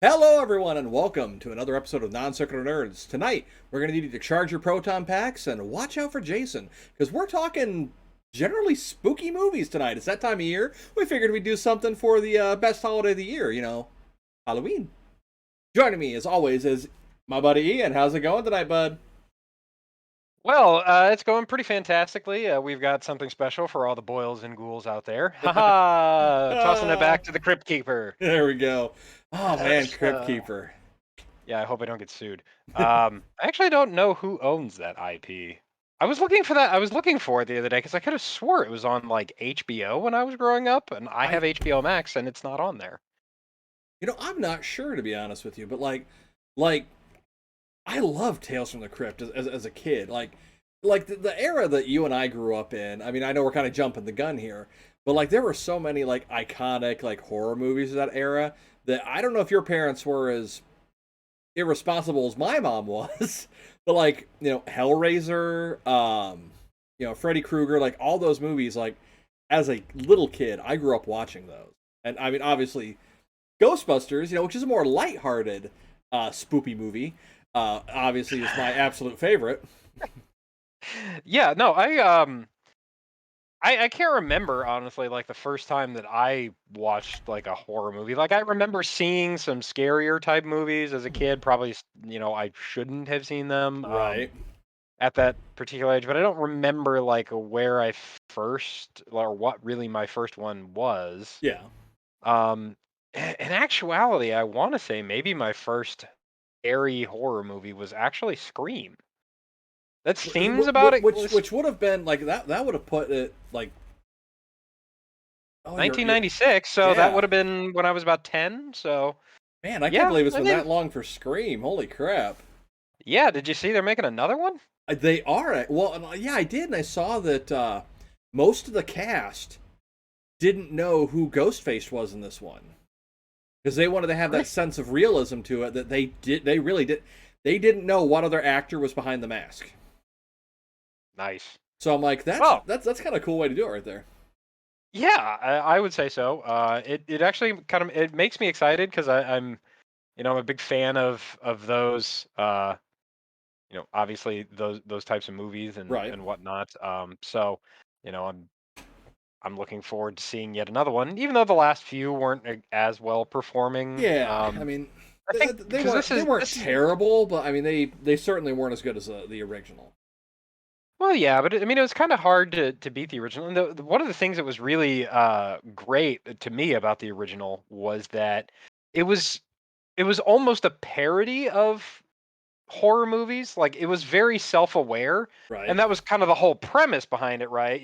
Hello, everyone, and welcome to another episode of Non Sequitur Nerds. Tonight, we're going to need you to charge your proton packs and watch out for Jason, because we're talking generally spooky movies tonight. It's that time of year. We figured we'd do something for the best holiday of the year, Halloween. Joining me, as always, is my buddy Ian. How's it going tonight, bud? Well, it's going pretty fantastically. We've got something special for all the boils and ghouls out there. Haha! Tossing it Ah, back to the Crypt Keeper. there we go. Oh, man, Crypt Uh, Keeper. yeah, I hope I don't get sued. I actually don't know who owns that IP. I was looking for that. I was looking for it the other day because I could have swore it was on like HBO when I was growing up, and I I, have HBO Max, and it's not on there. I'm not sure, to be honest with you, but like, I love Tales from the Crypt as a kid. Like the era that you and I grew up in. I mean, I know we're kind of jumping the gun here, but like there were so many like iconic like horror movies of that era that I don't know if your parents were as irresponsible as my mom was, but like Hellraiser, Freddy Krueger, like all those movies. Like as a little kid, I grew up watching those, and I mean obviously Ghostbusters, which is a more lighthearted, spoopy movie. Obviously, is my absolute favorite. Yeah, no, I can't remember honestly like the first time that I watched like a horror movie. Like I remember seeing some scarier type movies as a kid. Probably I shouldn't have seen them Right. at that particular age, but I don't remember like where I first or what really my first one was. Yeah. In actuality, I want to say maybe my first scary horror movie was actually Scream. That seems about it. Which would have been like that would have put it like, oh, you're 1996, so that yeah. would have been when I was about 10. So Man, I can't yeah, believe it's I been think that long for Scream. Holy crap. yeah. Did you see they're making another one? They are well, yeah, I did, and I saw that most of the cast didn't know who Ghostface was in this one because they wanted to have that Really? sense of realism to it that they really did. They didn't know what other actor was behind the mask. Nice. So I'm like, that's Well, that's that's kind of a cool way to do it right there. yeah, I would say so. It actually kind of it makes me excited because I'm I'm a big fan of those obviously those types of movies and Right. whatnot. So I'm looking forward to seeing yet another one, even though the last few weren't as well performing. Yeah, I mean, I think they because weren't this they is weren't this is terrible, but I mean they certainly weren't as good as the original. Well, yeah, but I mean, it was kind of hard to beat the original. And one of the things that was really great to me about the original was that it was it was almost a parody of horror movies. Like it was very self-aware, and Right. that was kind of the whole premise behind it, right?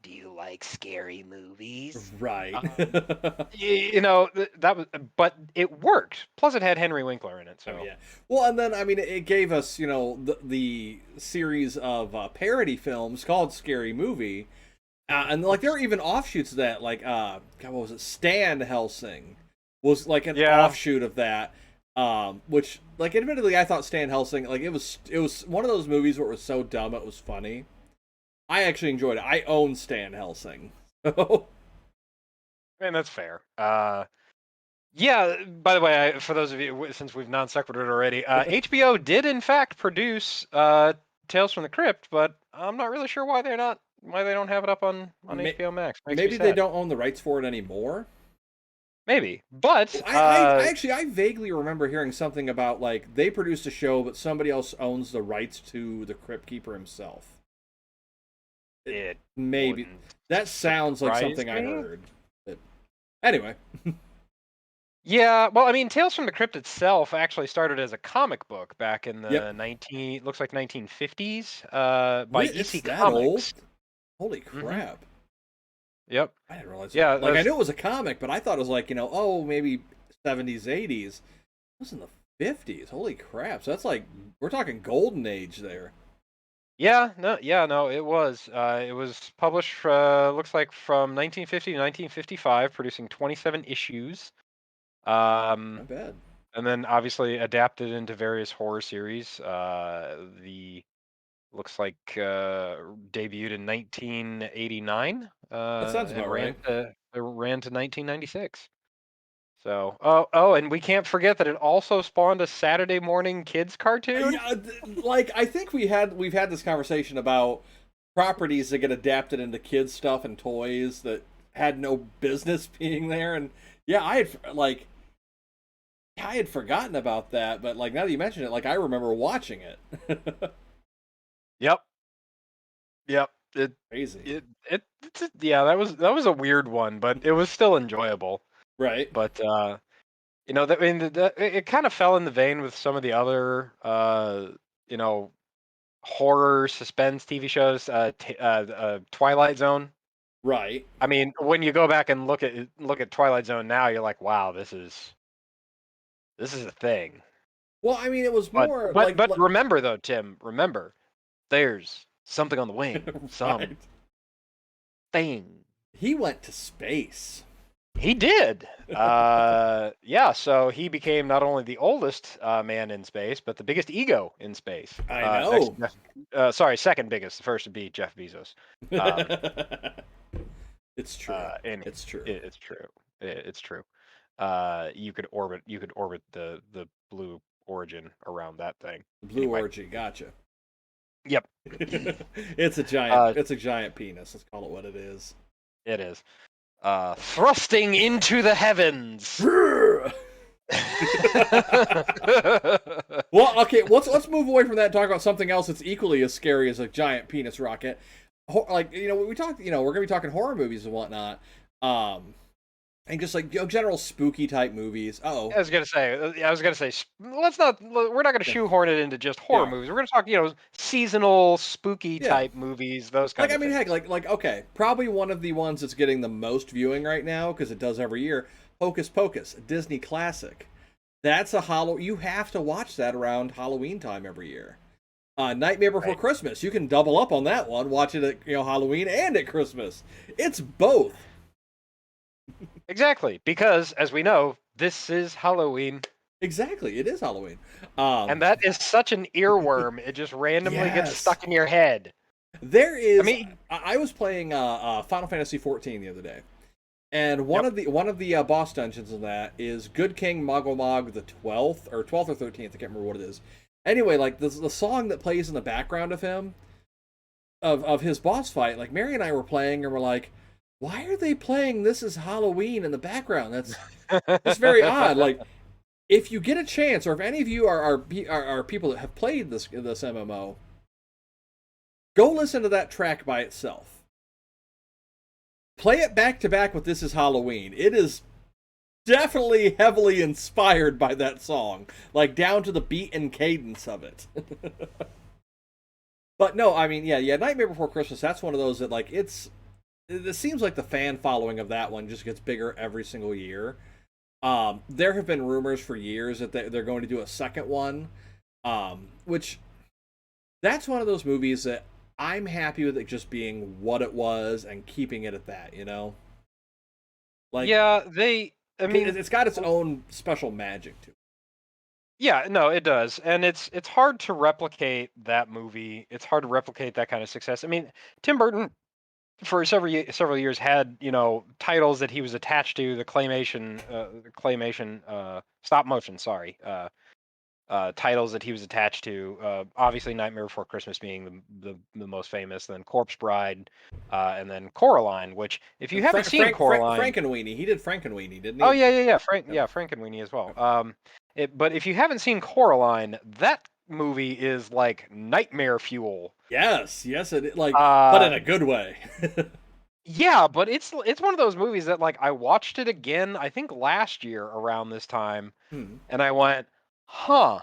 Do you like scary movies? Right. That was, but it worked. Plus, it had Henry Winkler in it, I mean, so yeah. Well, and then I mean, it gave us the series of parody films called Scary Movie, and like there were even offshoots of that. Like, God, what was it? Stan Helsing was like an yeah. offshoot of that. Which, like, admittedly, I thought Stan Helsing, like, it was one of those movies where it was so dumb it was funny. I actually enjoyed it. I own Stan Helsing. So And that's fair. Yeah, by the way, for those of you, since we've non sequitured already, HBO did in fact produce Tales from the Crypt, but I'm not really sure why they don't have it up on may- HBO Max. Makes me maybe they sad. don't own the rights for it anymore. Maybe, but I actually I vaguely remember hearing something about like they produced a show, but somebody else owns the rights to the Crypt Keeper himself. it Maybe wouldn't that sounds like surprise something I me. heard. But anyway, Yeah, well, I mean, Tales from the Crypt itself actually started as a comic book back in yep. the 19 looks like 1950s by It's EC that old. Comics. Holy Hmm. crap! Yep. I didn't realize. Yeah, Like I knew it was a comic, but I thought it was like oh maybe 70s, 80s. It was in the 50s. Holy crap! So that's like we're talking golden age there. Yeah, no, it was. It was published, looks like from 1950 to 1955, producing 27 issues. Um, Not bad. and then obviously adapted into various horror series. The looks like debuted in 1989, That sounds and about right. ran to 1996. So, and we can't forget that it also spawned a Saturday morning kids cartoon. Yeah, like I think we've had this conversation about properties that get adapted into kids stuff and toys that had no business being there, and yeah, I had forgotten about that, but like now that you mention it, like I remember watching it. Yep, yep. It, Crazy, yeah, that was a weird one, but it was still enjoyable. right? But I mean, it kind of fell in the vein with some of the other, you know, horror suspense TV shows. Twilight Zone. Right. I mean, when you go back and look at Twilight Zone now, you're like, wow, this is a thing. Well, I mean, it was But more but but remember though, Tim, remember, there's something on the wing, some right. thing. He went to space. He did. Yeah, so he became not only the oldest man in space, but the biggest ego in space. I Next, know. sorry, second biggest. The first would be Jeff Bezos. Um, It's true. and It's true. it's true. It's true. You could orbit the blue origin around that thing. Blue Anyway, orgy, gotcha. yep. It's a giant. Uh, It's a giant penis. Let's call it what it is. it is. Thrusting into the heavens. Well, okay. Let's move away from that and talk about something else that's equally as scary as a giant penis rocket. Like we talked. We're gonna be talking horror movies and whatnot. And just like general spooky type movies. Oh, I was gonna say, we're not gonna yeah, shoehorn it into just horror yeah, movies. We're gonna talk, seasonal, spooky yeah. type movies, those Like kinds I of mean, heck, things. like okay, probably one of the ones that's getting the most viewing right now because it does every year. Hocus Pocus, a Disney classic. That's a hollow. You have to watch that around Halloween time every year. Nightmare Before Right. Christmas. You can double up on that one. Watch it at Halloween and at Christmas. It's both. Exactly, because as we know, this is Halloween, Exactly. It is Halloween. and that is such an earworm. It just randomly gets Yes. stuck in your head. There I is. mean, I was playing Final Fantasy 14 the other day, and yep. one of the boss dungeons in that is Good King Mogomog the 12th or 13th. I can't remember what it is. Anyway, like the song that plays in the background of him of his boss fight, like Mary and I were playing and we're like, why are they playing This Is Halloween in the background? That's very odd. Like if you get a chance, or if any of you are people that have played this MMO, go listen to that track by itself. Play it back to back with This Is Halloween. It is definitely heavily inspired by that song, like down to the beat and cadence of it. But no, I mean, yeah, Nightmare Before Christmas. That's one of those that like it seems like the fan following of that one just gets bigger every single year. There have been rumors for years that they're going to do a second one, which that's one of those movies that I'm happy with it just being what it was and keeping it at that. Like Yeah, I mean, it's got its own special magic to it. yeah, no, it does, and it's hard to replicate that movie. It's hard to replicate that kind of success. I mean, Tim Burton for several years had titles that he was attached to, the claymation stop motion, sorry, titles that he was attached to. Obviously, Nightmare Before Christmas being the most famous, then Corpse Bride, and then Coraline. Which, if you haven't seen Coraline, Frankenweenie. He did Frankenweenie, didn't oh he? yeah, Yep. Frankenweenie as well. But if you haven't seen Coraline, that movie is like nightmare fuel. Yes, like, but in Uh, a good way. yeah, but it's one of those movies that like I watched it again, I think last year around this time, Hmm. and I went, huh.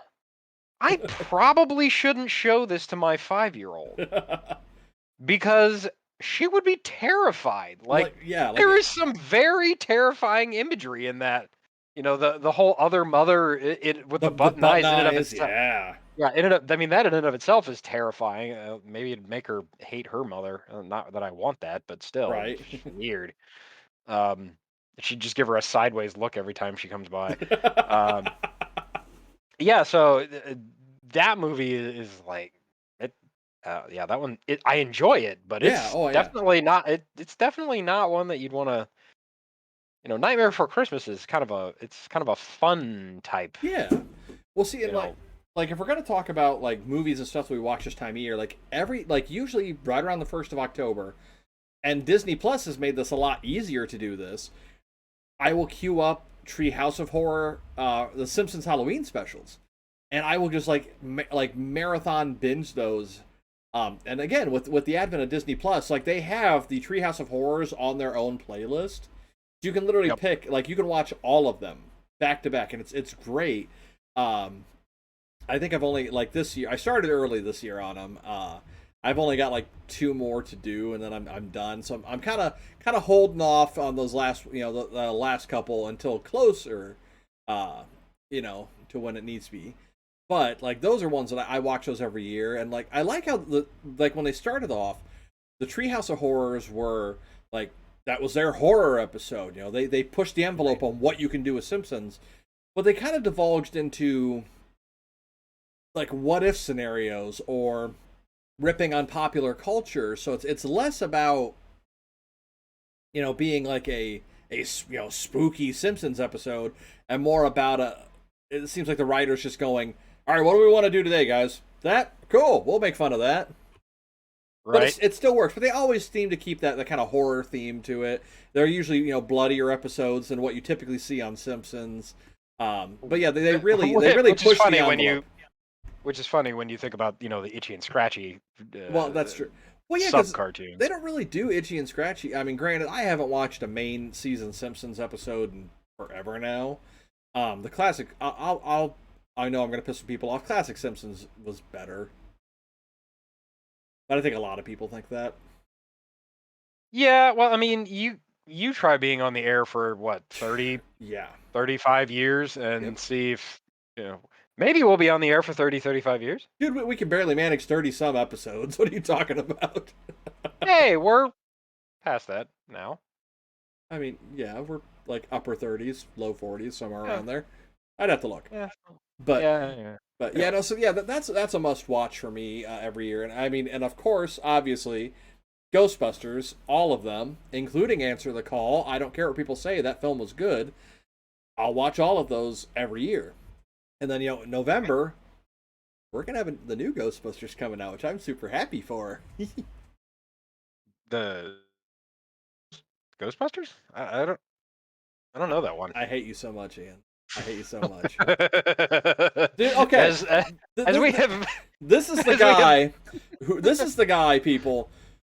I probably shouldn't show this to my 5-year-old because she would be terrified. Like Like, yeah, there like is some very terrifying imagery in that. The whole other mother with the the button button eyes in and of eyes, itself. yeah. Yeah, I mean that in and of itself is terrifying. Maybe it'd make her hate her mother. Not that I want that, but still, Right. it's weird. Um, she'd just give her a sideways look every time she comes by. Um, yeah, so that movie is like it. Yeah, that one. I enjoy it, but Yeah, it's oh yeah. definitely not. It's definitely not one that you'd want to Nightmare Before Christmas is kind of a fun type, Yeah. Well, see, and you know. like if we're gonna talk about like movies and stuff that we watch this time of year, like usually right around the 1st of October, and Disney Plus has made this a lot easier to do this. I will queue up Treehouse of Horror, the Simpsons Halloween specials, and I will just like marathon binge those. And again, with the advent of Disney Plus, like they have the Treehouse of Horrors on their own playlist. You can literally Yep. pick, like you can watch all of them back to back, and it's great. Um, I think I've only like this year. I started early this year on them. I've only got like two more to do, and then I'm done. So I'm kind of holding off on those last the last couple until closer, to when it needs to be. But like those are ones that I watch those every year, and like I like how like when they started off, the Treehouse of Horrors were like that was their horror episode. They pushed the envelope on what you can do with Simpsons, but they kind of divulged into like what if scenarios or ripping on popular culture. So it's less about being like a spooky Simpsons episode, and more about it seems like the writers just going, all right, what do we want to do today, guys? That cool, we'll make fun of that. But Right. it still works. But they always seem to keep that kind of horror theme to it. They're usually bloodier episodes than what you typically see on Simpsons. But yeah, they really Which is push the funny when envelope. which is funny when you think about the Itchy and Scratchy Well, that's true. Well, yeah, sub because cartoons. they don't really do Itchy and Scratchy. I mean, granted, I haven't watched a main season Simpsons episode in forever now. The classic, I know I'm gonna piss some people off. Classic Simpsons was better, but I think a lot of people think that. Yeah, well, I mean, you try being on the air for what, 30, Yeah, 35 years yep. and see if, maybe we'll be on the air for 30, 35 years. Dude, we can barely manage 30 some episodes. What are you talking about? Hey, we're past that now. I mean, yeah, we're like upper 30s, low 40s, somewhere Yeah, around there. I'd have to look, yeah, but yeah, yeah. yeah, no. So yeah, that's a must watch for me every year, and I mean, and of course, obviously, Ghostbusters, all of them, including Answer the Call. I don't care what people say, that film was good. I'll watch all of those every year, and then in November we're gonna have the new Ghostbusters coming out, which I'm super happy for. The Ghostbusters? I don't know that one. I hate you so much, Ian. I hate you so much. Dude, okay. as as we This, have this is the as we have guy this is the guy, people,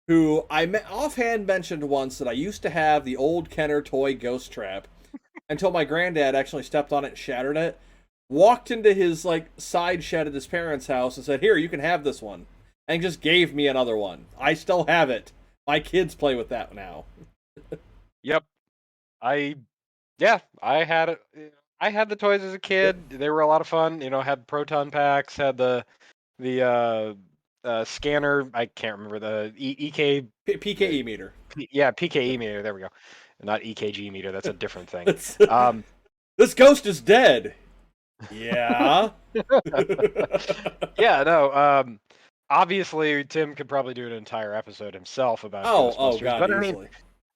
who offhand mentioned once that I used to have the old Kenner toy ghost trap until my granddad actually stepped on it and shattered it. Walked into his like side shed at his parents' house and said, "Here, you can have this one," and just gave me another one. I still have it. My kids play with that now. Yep. I Yeah, I had the toys as a Yep. kid. They were a lot of fun. Had proton packs, had the scanner. I can't remember the EK. PKE meter. Yeah, PKE Yep. meter. There we go. Not EKG meter. That's a different thing. It's, Um, this ghost is dead. Yeah. yeah, no. Obviously, Tim could probably do an entire episode himself about Oh Ghostbusters. god, But easily.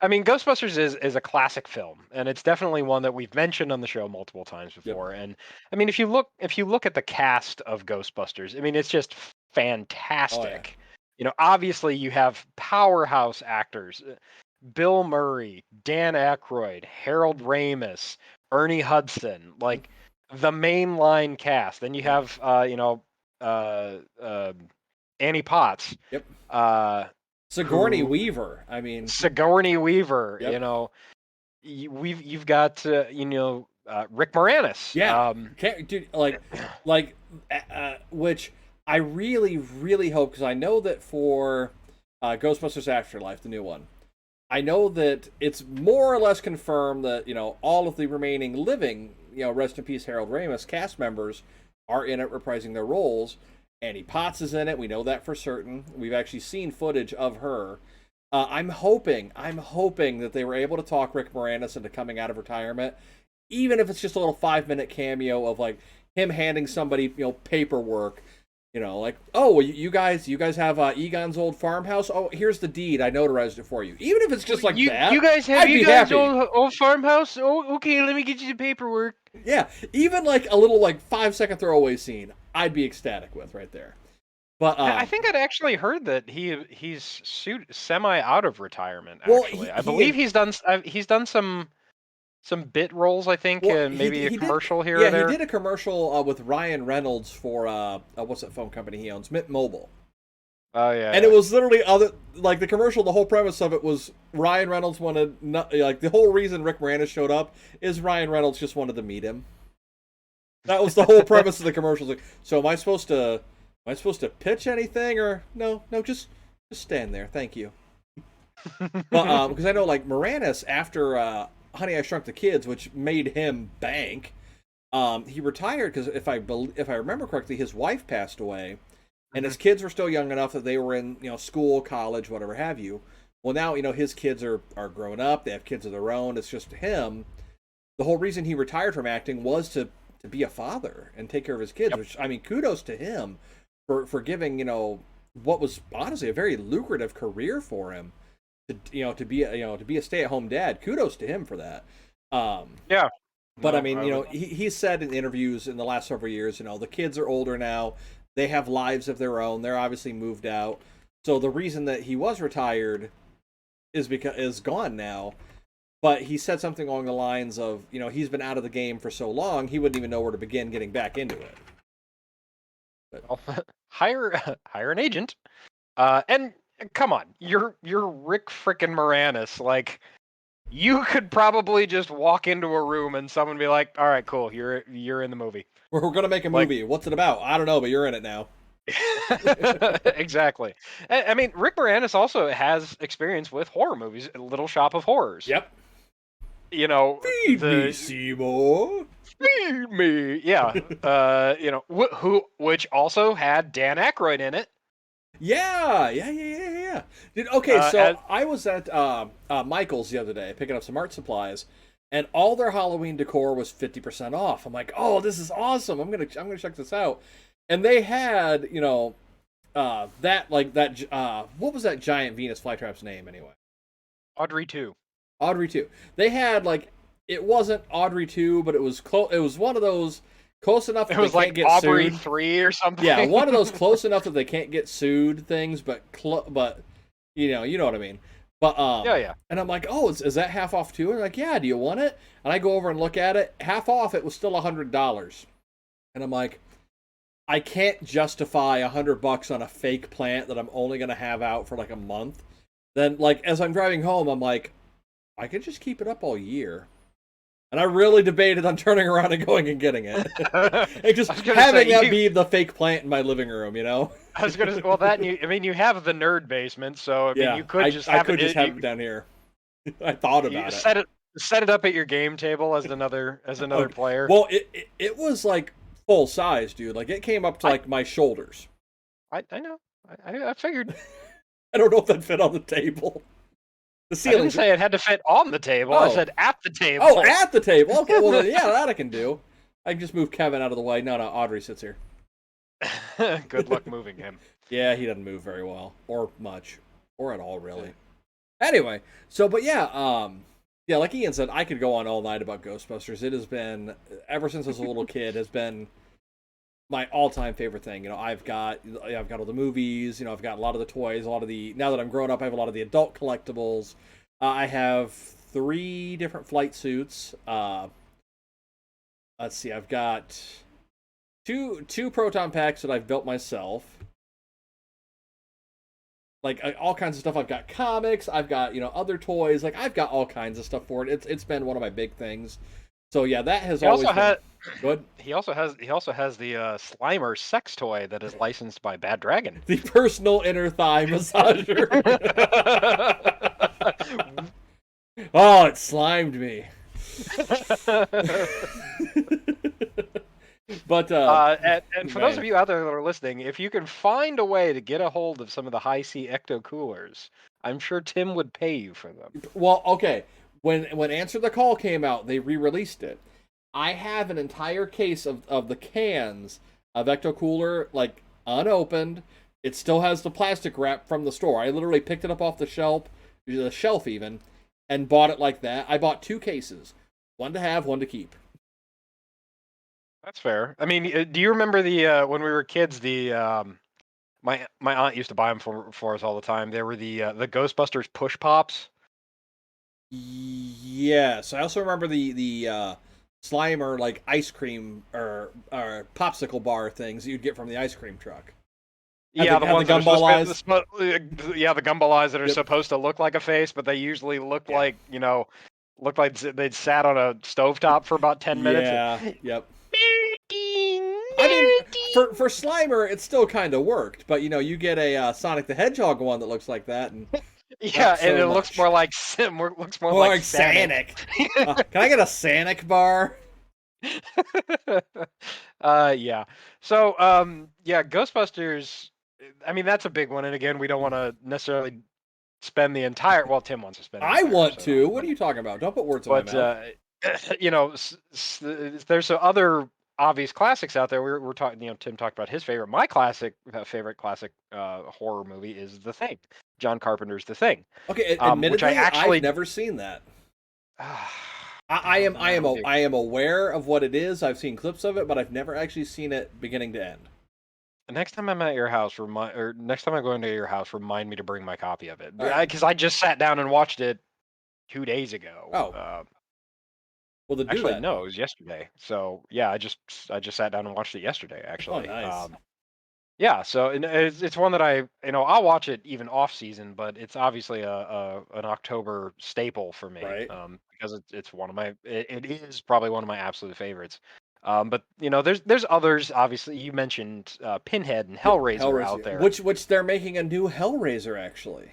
I mean, Ghostbusters is a classic film, and it's definitely one that we've mentioned on the show multiple times Yep. before. And I mean, if you look at the cast of Ghostbusters, I mean, it's just fantastic. Obviously you have powerhouse actors: Bill Murray, Dan Aykroyd, Harold Ramis, Ernie Hudson, like the mainline cast. Then you Yeah. have uh, uh, Annie Potts. Yep. Uh, Sigourney who Weaver. I mean, Sigourney Weaver, yep. you've got Rick Moranis. Yeah. Can't, dude, which I really, really hope, because I know that for Ghostbusters Afterlife, the new one, I know that it's more or less confirmed that, all of the remaining living, rest in peace, Harold Ramis cast members are in it reprising their roles. Annie Potts is in it. We know that for certain. We've actually seen footage of her. I'm hoping that they were able to talk Rick Moranis into coming out of retirement, even if it's just a little 5-minute cameo of like him handing somebody, paperwork Like, oh, well, you guys have Egon's old farmhouse. Oh, here's the deed. I notarized it for you. Even if it's just like that, You guys have I'd be Egon's happy. old farmhouse? Oh, okay, let me get you the paperwork. Yeah, even like a little like 5 second throwaway scene, I'd be ecstatic with right there. But I think I'd actually heard that he's semi out of retirement. well, Actually, I he believe had he's done some bit roles. I think well maybe a he did commercial here or yeah he there. did a commercial with Ryan Reynolds for what's that phone company he owns, Mint Mobile. Oh yeah, And yeah. it was literally other like the commercial. The whole premise of it was Ryan Reynolds wanted like the whole reason Rick Moranis showed up is Ryan Reynolds just wanted to meet him. That was the whole premise of the commercial. Like, so am I supposed to pitch anything or no? No, just stand there. Thank you. But because I know like Moranis after Honey I Shrunk the Kids, which made him bank, he retired because if I remember correctly, his wife passed away, and his kids were still young enough that they were in school, college, whatever have you. Well, now his kids are grown up. They have kids of their own. It's just him. The whole reason he retired from acting was to be a father and take care of his kids. Yep. Which I mean, kudos to him for giving what was honestly a very lucrative career for him to be a stay-at-home dad. Kudos to him for that. Yeah. But I No, mean, I would. he said in interviews in the last several years, the kids are older now. They have lives of their own. They're obviously moved out. So the reason that he was retired is gone now. But he said something along the lines of, he's been out of the game for so long, he wouldn't even know where to begin getting back into it. Well, hire an agent. And come on, you're Rick frickin' Moranis. Like, you could probably just walk into a room and someone be like, "All right, cool, you're in the movie." We're gonna make a Like, movie. What's it about? I don't know, but you're in it now. exactly. I mean, Rick Moranis also has experience with horror movies, Little Shop of Horrors. Yep. You know, Feed me, Seymour. feed me, yeah. Which also had Dan Aykroyd in it. Yeah. Okay, so As, I was at Michael's the other day picking up some art supplies, and all their Halloween decor was 50% off. I'm like, oh, this is awesome. I'm gonna check this out. And they had, what was that giant Venus flytrap's name anyway? Audrey 2. Audrey 2. They had it wasn't Audrey 2, but it was close. It was one of those close enough that It was they like can't get Aubrey sued. 3 or something. Yeah, one of those close enough that they can't get sued things, but you know what I mean. But Yeah. and I'm like, oh, is that half off too? And they're like, yeah, do you want it? And I go over and look at it, half off. It was still $100, and I'm like, I can't justify $100 on a fake plant that I'm only gonna have out for like a month. Then as I'm driving home, I'm like, I could just keep it up all year. And I really debated on turning around and going and getting it. And just having that be the fake plant in my living room, I was gonna say, well, you have the nerd basement, so I mean, you could just I have could just have it down here. I thought about it. Set it up at your game table as another Okay. player. Well, it was like full size, dude. Like it came up to like my shoulders. I know. I figured. I don't know if that fit on the table. The I ceiling. didn't say it had to fit on the table. I said at the table. Oh, at the table. Okay, well then, yeah, that I can do. I can just move Kevin out of the way. No, Audrey sits here. Good luck moving him. Yeah, he doesn't move very well, or much, or at all, really. Anyway, but yeah, like Ian said, I could go on all night about Ghostbusters. It has been, ever since I was a little kid, has been my all-time favorite thing. I've got all the movies. I've got a lot of the toys, now that I'm grown up, I have a lot of the adult collectibles. I have 3 different flight suits. Let's see, I've got two proton packs that I've built myself. Like all kinds of stuff. I've got comics. I've got other toys. Like I've got all kinds of stuff for it. It's been one of my big things. So yeah, that has always been good. He also has the Slimer sex toy that is licensed by Bad Dragon. The personal inner thigh massager. Oh, it slimed me. But and for those of you out there that are listening, if you can find a way to get a hold of some of the high C ecto coolers, I'm sure Tim would pay you for them. Well, okay. When Answer the Call came out, they re-released it. I have an entire case of the cans of ecto cooler, like unopened. It still has the plastic wrap from the store. I literally picked it up off the shelf even, and bought it like that. I bought 2 cases, one to have, one to keep. That's fair. I mean, do you remember the when we were kids? My aunt used to buy them for us all the time. They were the Ghostbusters push pops. Yes, I also remember the Slimer like ice cream or popsicle bar things that you'd get from the ice cream truck. Yeah, the Have the ones that are gumball eyes. yeah, the gumball eyes that are Yep. supposed to look like a face, but they usually look Yeah. like look like they'd sat on a stovetop for about 10 minutes. Yeah. Yep. I mean, for Slimer, it still kind of worked, but you get a Sonic the Hedgehog one that looks like that, and Yeah, not and so it looks much. more like looks more More like like Sonic. Can I get a Sonic bar? Yeah. So, yeah, Ghostbusters. I mean, that's a big one, and again, we don't want to necessarily spend the entire. Well, Tim wants to spend the I entire want episode on to. it, What are you talking about? Don't put words in my but mouth. there's some other obvious classics out there. We're talking. Tim talked about his favorite. My favorite classic horror movie is The Thing. John Carpenter's The Thing. Okay, Which I admittedly, I've actually. never seen that. I don't know. I am aware of what it is. I've seen clips of it, but I've never actually seen it beginning to end. Next time I'm at your house, or next time I go into your house, remind me to bring my copy of it. All right. Because I just sat down and watched it 2 days ago. Oh, well, to do Actually, that. no, it was yesterday. So yeah, I just sat down and watched it yesterday. Oh, Actually, nice. yeah. So and it's one that I'll watch it even off season, but it's obviously an October staple for me. Right. Because it's one of my it is probably one of my absolute favorites. But there's others. Obviously, you mentioned Pinhead and Yeah, Hellraiser out Hellraiser, there. which they're making a new Hellraiser actually.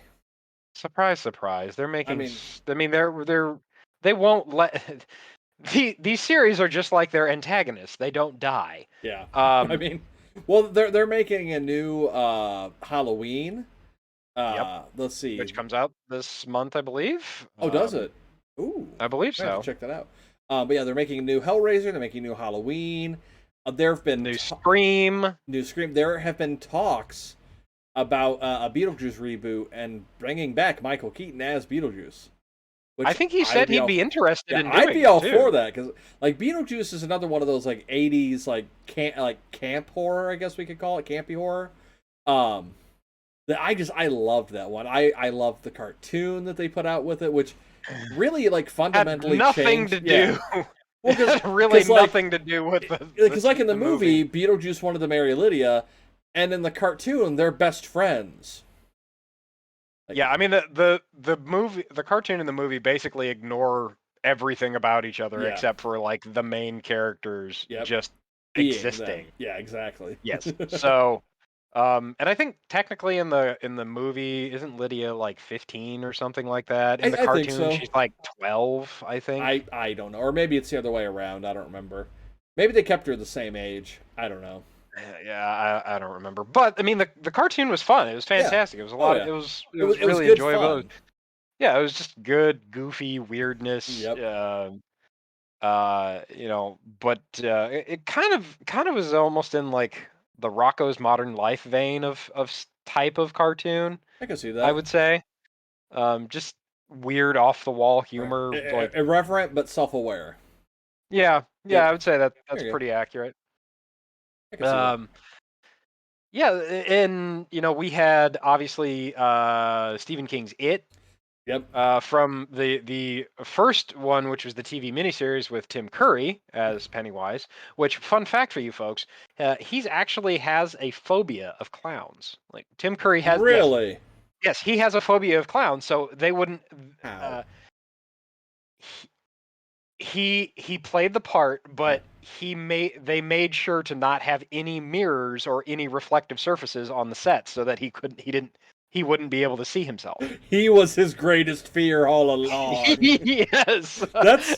Surprise, surprise. They're I making. mean, I mean, they won't let these series are just like their antagonists. They don't die. yeah. I Um. mean, well, they're making a new Halloween. Yep. Let's see. Which comes out this month, I believe. Oh, does it? Ooh, I believe I have to so. check that out. But yeah, they're making a new Hellraiser. They're making a new Halloween. There have been New Scream. new Scream. There have been talks about a Beetlejuice reboot and bringing back Michael Keaton as Beetlejuice. I Which think he I said would be he'd all, be interested yeah, in I'd doing be it all too. for that because like Beetlejuice is another one of those like '80s like camp horror, I guess we could call it campy horror. That I loved that one. I loved the cartoon that they put out with it, which really like Had fundamentally nothing changed. to Yeah, do. well, Had really like nothing to do with because like in the movie. movie, Beetlejuice wanted to marry Lydia, and in the cartoon, they're best friends. Like, Yeah, I mean the movie, the cartoon and the movie basically ignore everything about each other yeah, except for like the main characters yep, just being them. existing. Yeah, exactly. Yes. So, and I think technically in the movie, isn't Lydia like 15 or something like that? In the I think cartoon, so. she's like 12, I think. I don't know, or maybe it's the other way around. I don't remember. Maybe they kept her the same age. I don't know. Yeah, I don't remember. But I mean, the cartoon was fun. It was Yeah. fantastic. It was a Oh lot. yeah. It was It was really good enjoyable. fun. Yeah, it was just good, goofy weirdness. Yep. But it kind of was almost in like the Rocco's Modern Life vein of type of cartoon, I can see I that. would say. Just weird off the wall Right. humor, like Irreverent but self-aware. yeah, Yep. I would say There that's you go. pretty accurate. I can see that. Um, yeah, and we had obviously Stephen King's It. Yep. From the first one, which was the TV miniseries with Tim Curry as Pennywise. Which, fun fact for you folks, he's actually has a phobia of clowns. Like Tim Curry has, Really? yes, he has a phobia of clowns. So they wouldn't. How? He played the part, but they made sure to not have any mirrors or any reflective surfaces on the set so that he wouldn't be able to see himself. He was his greatest fear all along. Yes. That's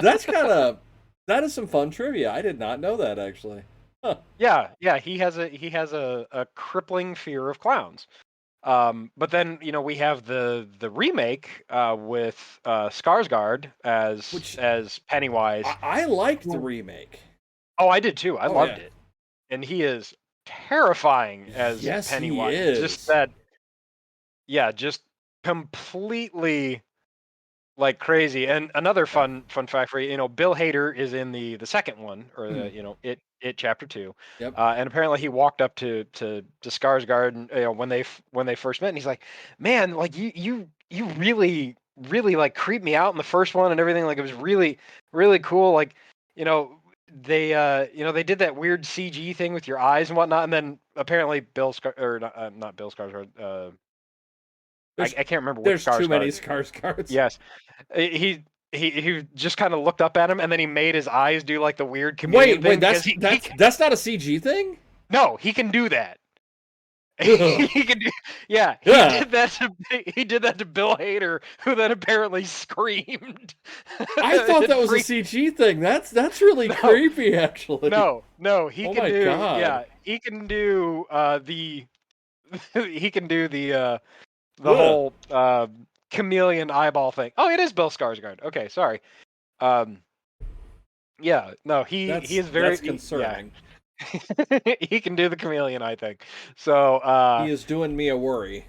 that's kind of that is some fun trivia. I did not know that actually. Huh. Yeah, he has a crippling fear of clowns. But then we have the remake with Skarsgård Which as Pennywise. I liked the Who- remake. Oh, I did too. I Oh loved yeah. it, and he is terrifying as Yes, he Pennywise. Just is. that, yeah, just completely like crazy. And another Yeah. fun fact for you, Bill Hader is in the second one, or Hmm. it chapter 2, Yep. and apparently he walked up to Skarsgård, and, when they first met, and he's like, man, like you really like creeped me out in the first one and everything. Like it was really cool. Like you know they did that weird CG thing with your eyes and whatnot, and then apparently not Bill Skarsgård. There's I can't remember which there's too many Skarsgård. scars cards. Yes, he just kind of looked up at him, and then he made his eyes do like the weird chameleon Wait, thing because that's he that's not a CG thing. no, he can do that. Ugh. He can do, yeah, Yeah. he did that to Bill Hader, who then apparently screamed. I thought It that was a freaked, CG thing. That's really no, creepy, actually. no, he Oh can my do, god. yeah, he can do the he can do the Ugh. whole chameleon eyeball thing. Oh, it is Bill Skarsgård. Okay, sorry. Um, yeah, no, he is That's very yeah. concerning. He can do the chameleon, I think. So, He is doing me a worry.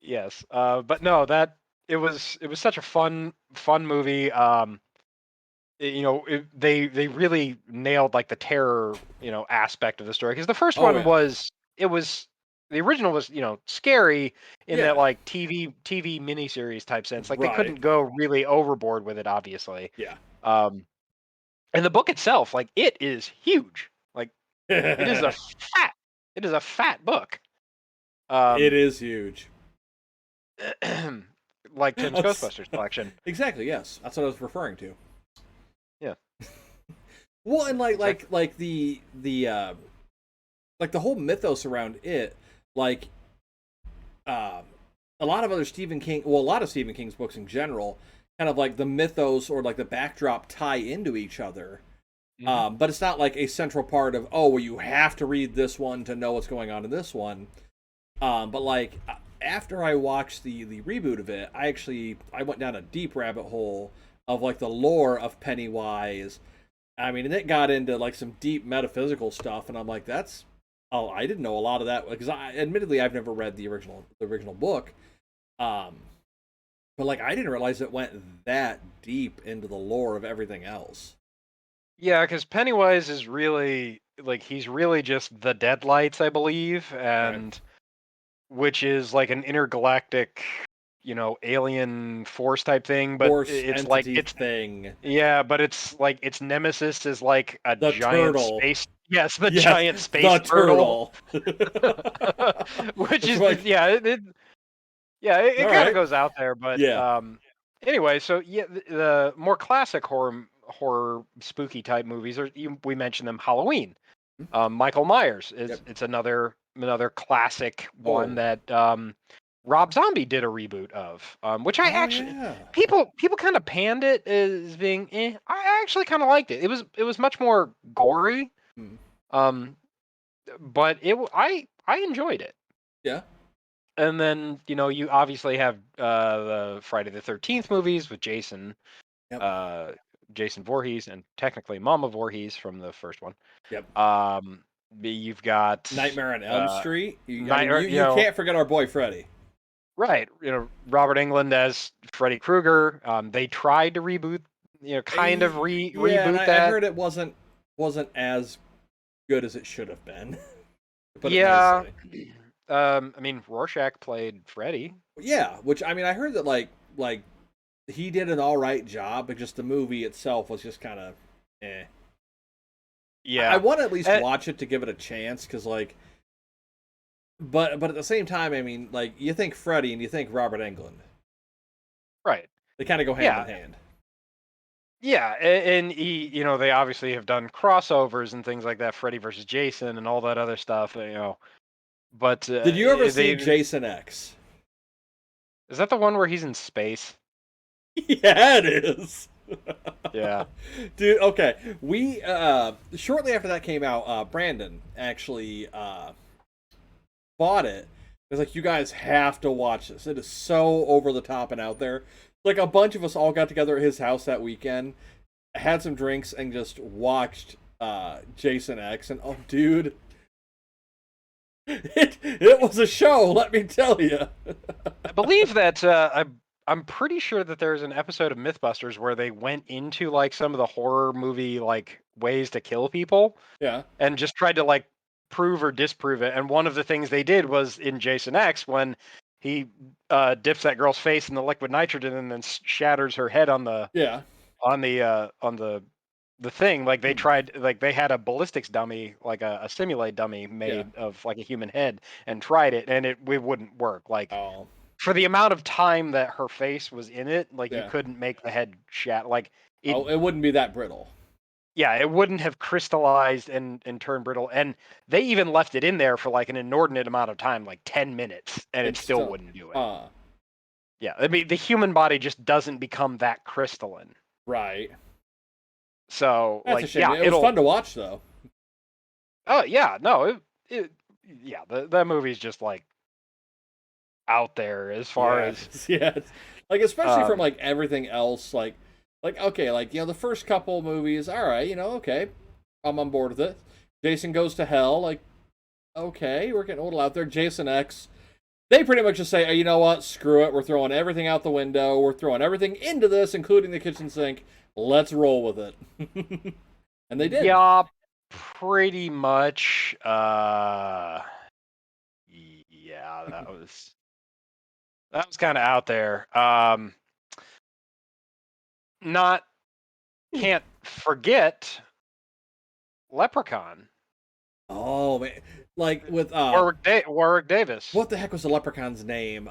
yes. But no, that it was such a fun movie. They really nailed like the terror, aspect of the story, because the first Oh one yeah. was the original was, scary in that Yeah. like TV miniseries type sense. Like they Right. couldn't go really overboard with it, obviously. Yeah. Um, and the book itself, like it is huge. Like it is a fat it is a fat book. It Um, is huge. like Tim's That's- Ghostbusters collection. exactly. Yes, that's what I was referring to. Yeah, Well, and exactly. like like the whole mythos around it, like um, a lot of other Stephen King, well, a lot of Stephen King's books in general, kind of like the mythos or like the backdrop tie into each other. Hmm. But it's not like a central part of, oh, well, you have to read this one to know what's going on in this one. But like after I watched the reboot of it, I went down a deep rabbit hole of like the lore of Pennywise. I mean, and it got into like some deep metaphysical stuff, and I'm like, that's oh, I didn't know a lot of that because admittedly I've never read the original book. Um, but like I didn't realize it went that deep into the lore of everything else. Yeah, because Pennywise is really like he's really just the Deadlights, I believe, Right. and which is like an intergalactic, alien force type thing. But Force it's like entity it's thing. yeah, but it's like its nemesis is like a The giant turtle. space. Yes, the Yes, giant space the turtle, turtle. which It's is like, yeah, it all kind of right. goes out there. But Yeah. anyway, so yeah, the more classic horror spooky type movies are we mentioned them. Halloween. Michael Myers Yep. it's another classic one Oh. that Rob Zombie did a reboot of, which I Oh actually yeah. people kind of panned it as being I actually kind of liked it. It was much more gory, Hmm. um, but I enjoyed it. Yeah. And then you obviously have the Friday the 13th movies with Yep. uh, Jason Voorhees, and technically Mama Voorhees from the first one. Yep. You've got Nightmare on Elm uh, Street. I night, mean, you can't forget our boy Freddy. right? Robert Englund as Freddy Krueger. They tried to reboot, kind of Yeah, and reboot I that. heard it wasn't as good as it should have been. To put it Yeah. nicely. I mean, Rorschach played Freddy. Yeah, which I mean, I heard that like he did an all right job, but just the movie itself was just kind of eh. I Yeah. want to at least Uh, watch it to give it a chance because like, but at the same time, I mean, like you think Freddy and you think Robert Englund, right. they kind of go hand in Yeah. hand. Yeah, and they obviously have done crossovers and things like that, Freddy versus Jason and all that other stuff. But Did you ever see they Jason X? is that the one where he's in space? Yeah, it is. Yeah. Dude, okay. We shortly after that came out, Brandon actually bought it. It was like, you guys have to watch this. It is so over the top and out there. Like a bunch of us all got together at his house that weekend, had some drinks, and just watched Jason X. And oh, dude, It was a show, let me tell you. I believe that I'm pretty sure that there's an episode of MythBusters where they went into like some of the horror movie like ways to kill people Yeah. and just tried to like prove or disprove it. And one of the things they did was in Jason X when he dips that girl's face in the liquid nitrogen and then shatters her head on the Yeah. on the thing. Like they Hmm. tried, like they had a ballistics dummy, like a simulate dummy Yeah. made of like a human head, and tried it, and it wouldn't work. Like Oh. for the amount of time that her face was in it, like you Yeah. couldn't make the head shatter. Like it, Oh, it wouldn't be that brittle. yeah, it wouldn't have crystallized and turned brittle. And they even left it in there for like an inordinate amount of time, like 10 minutes, and it It's still still. wouldn't do it. Uh. Yeah, I mean the human body just doesn't become that crystalline. Right. So That's a like shame. yeah, It was it'll. fun to watch, though. Oh yeah, no, it yeah, the movie's just like out there as far Yeah. as Yeah. Like, especially from um like everything else. Like okay, like the first couple movies. All right, okay, I'm on board with it. Jason Goes to Hell. Like, okay, we're getting a little out there. Jason X. They pretty much just say, oh, you know what? Screw it. We're throwing everything out the window. We're throwing everything into this, including the kitchen sink. Let's roll with it. And they did. yeah, pretty much yeah, that was kind of out there. Not can't forget Leprechaun. Oh man, like with Warwick Davis. what the heck was the leprechaun's name?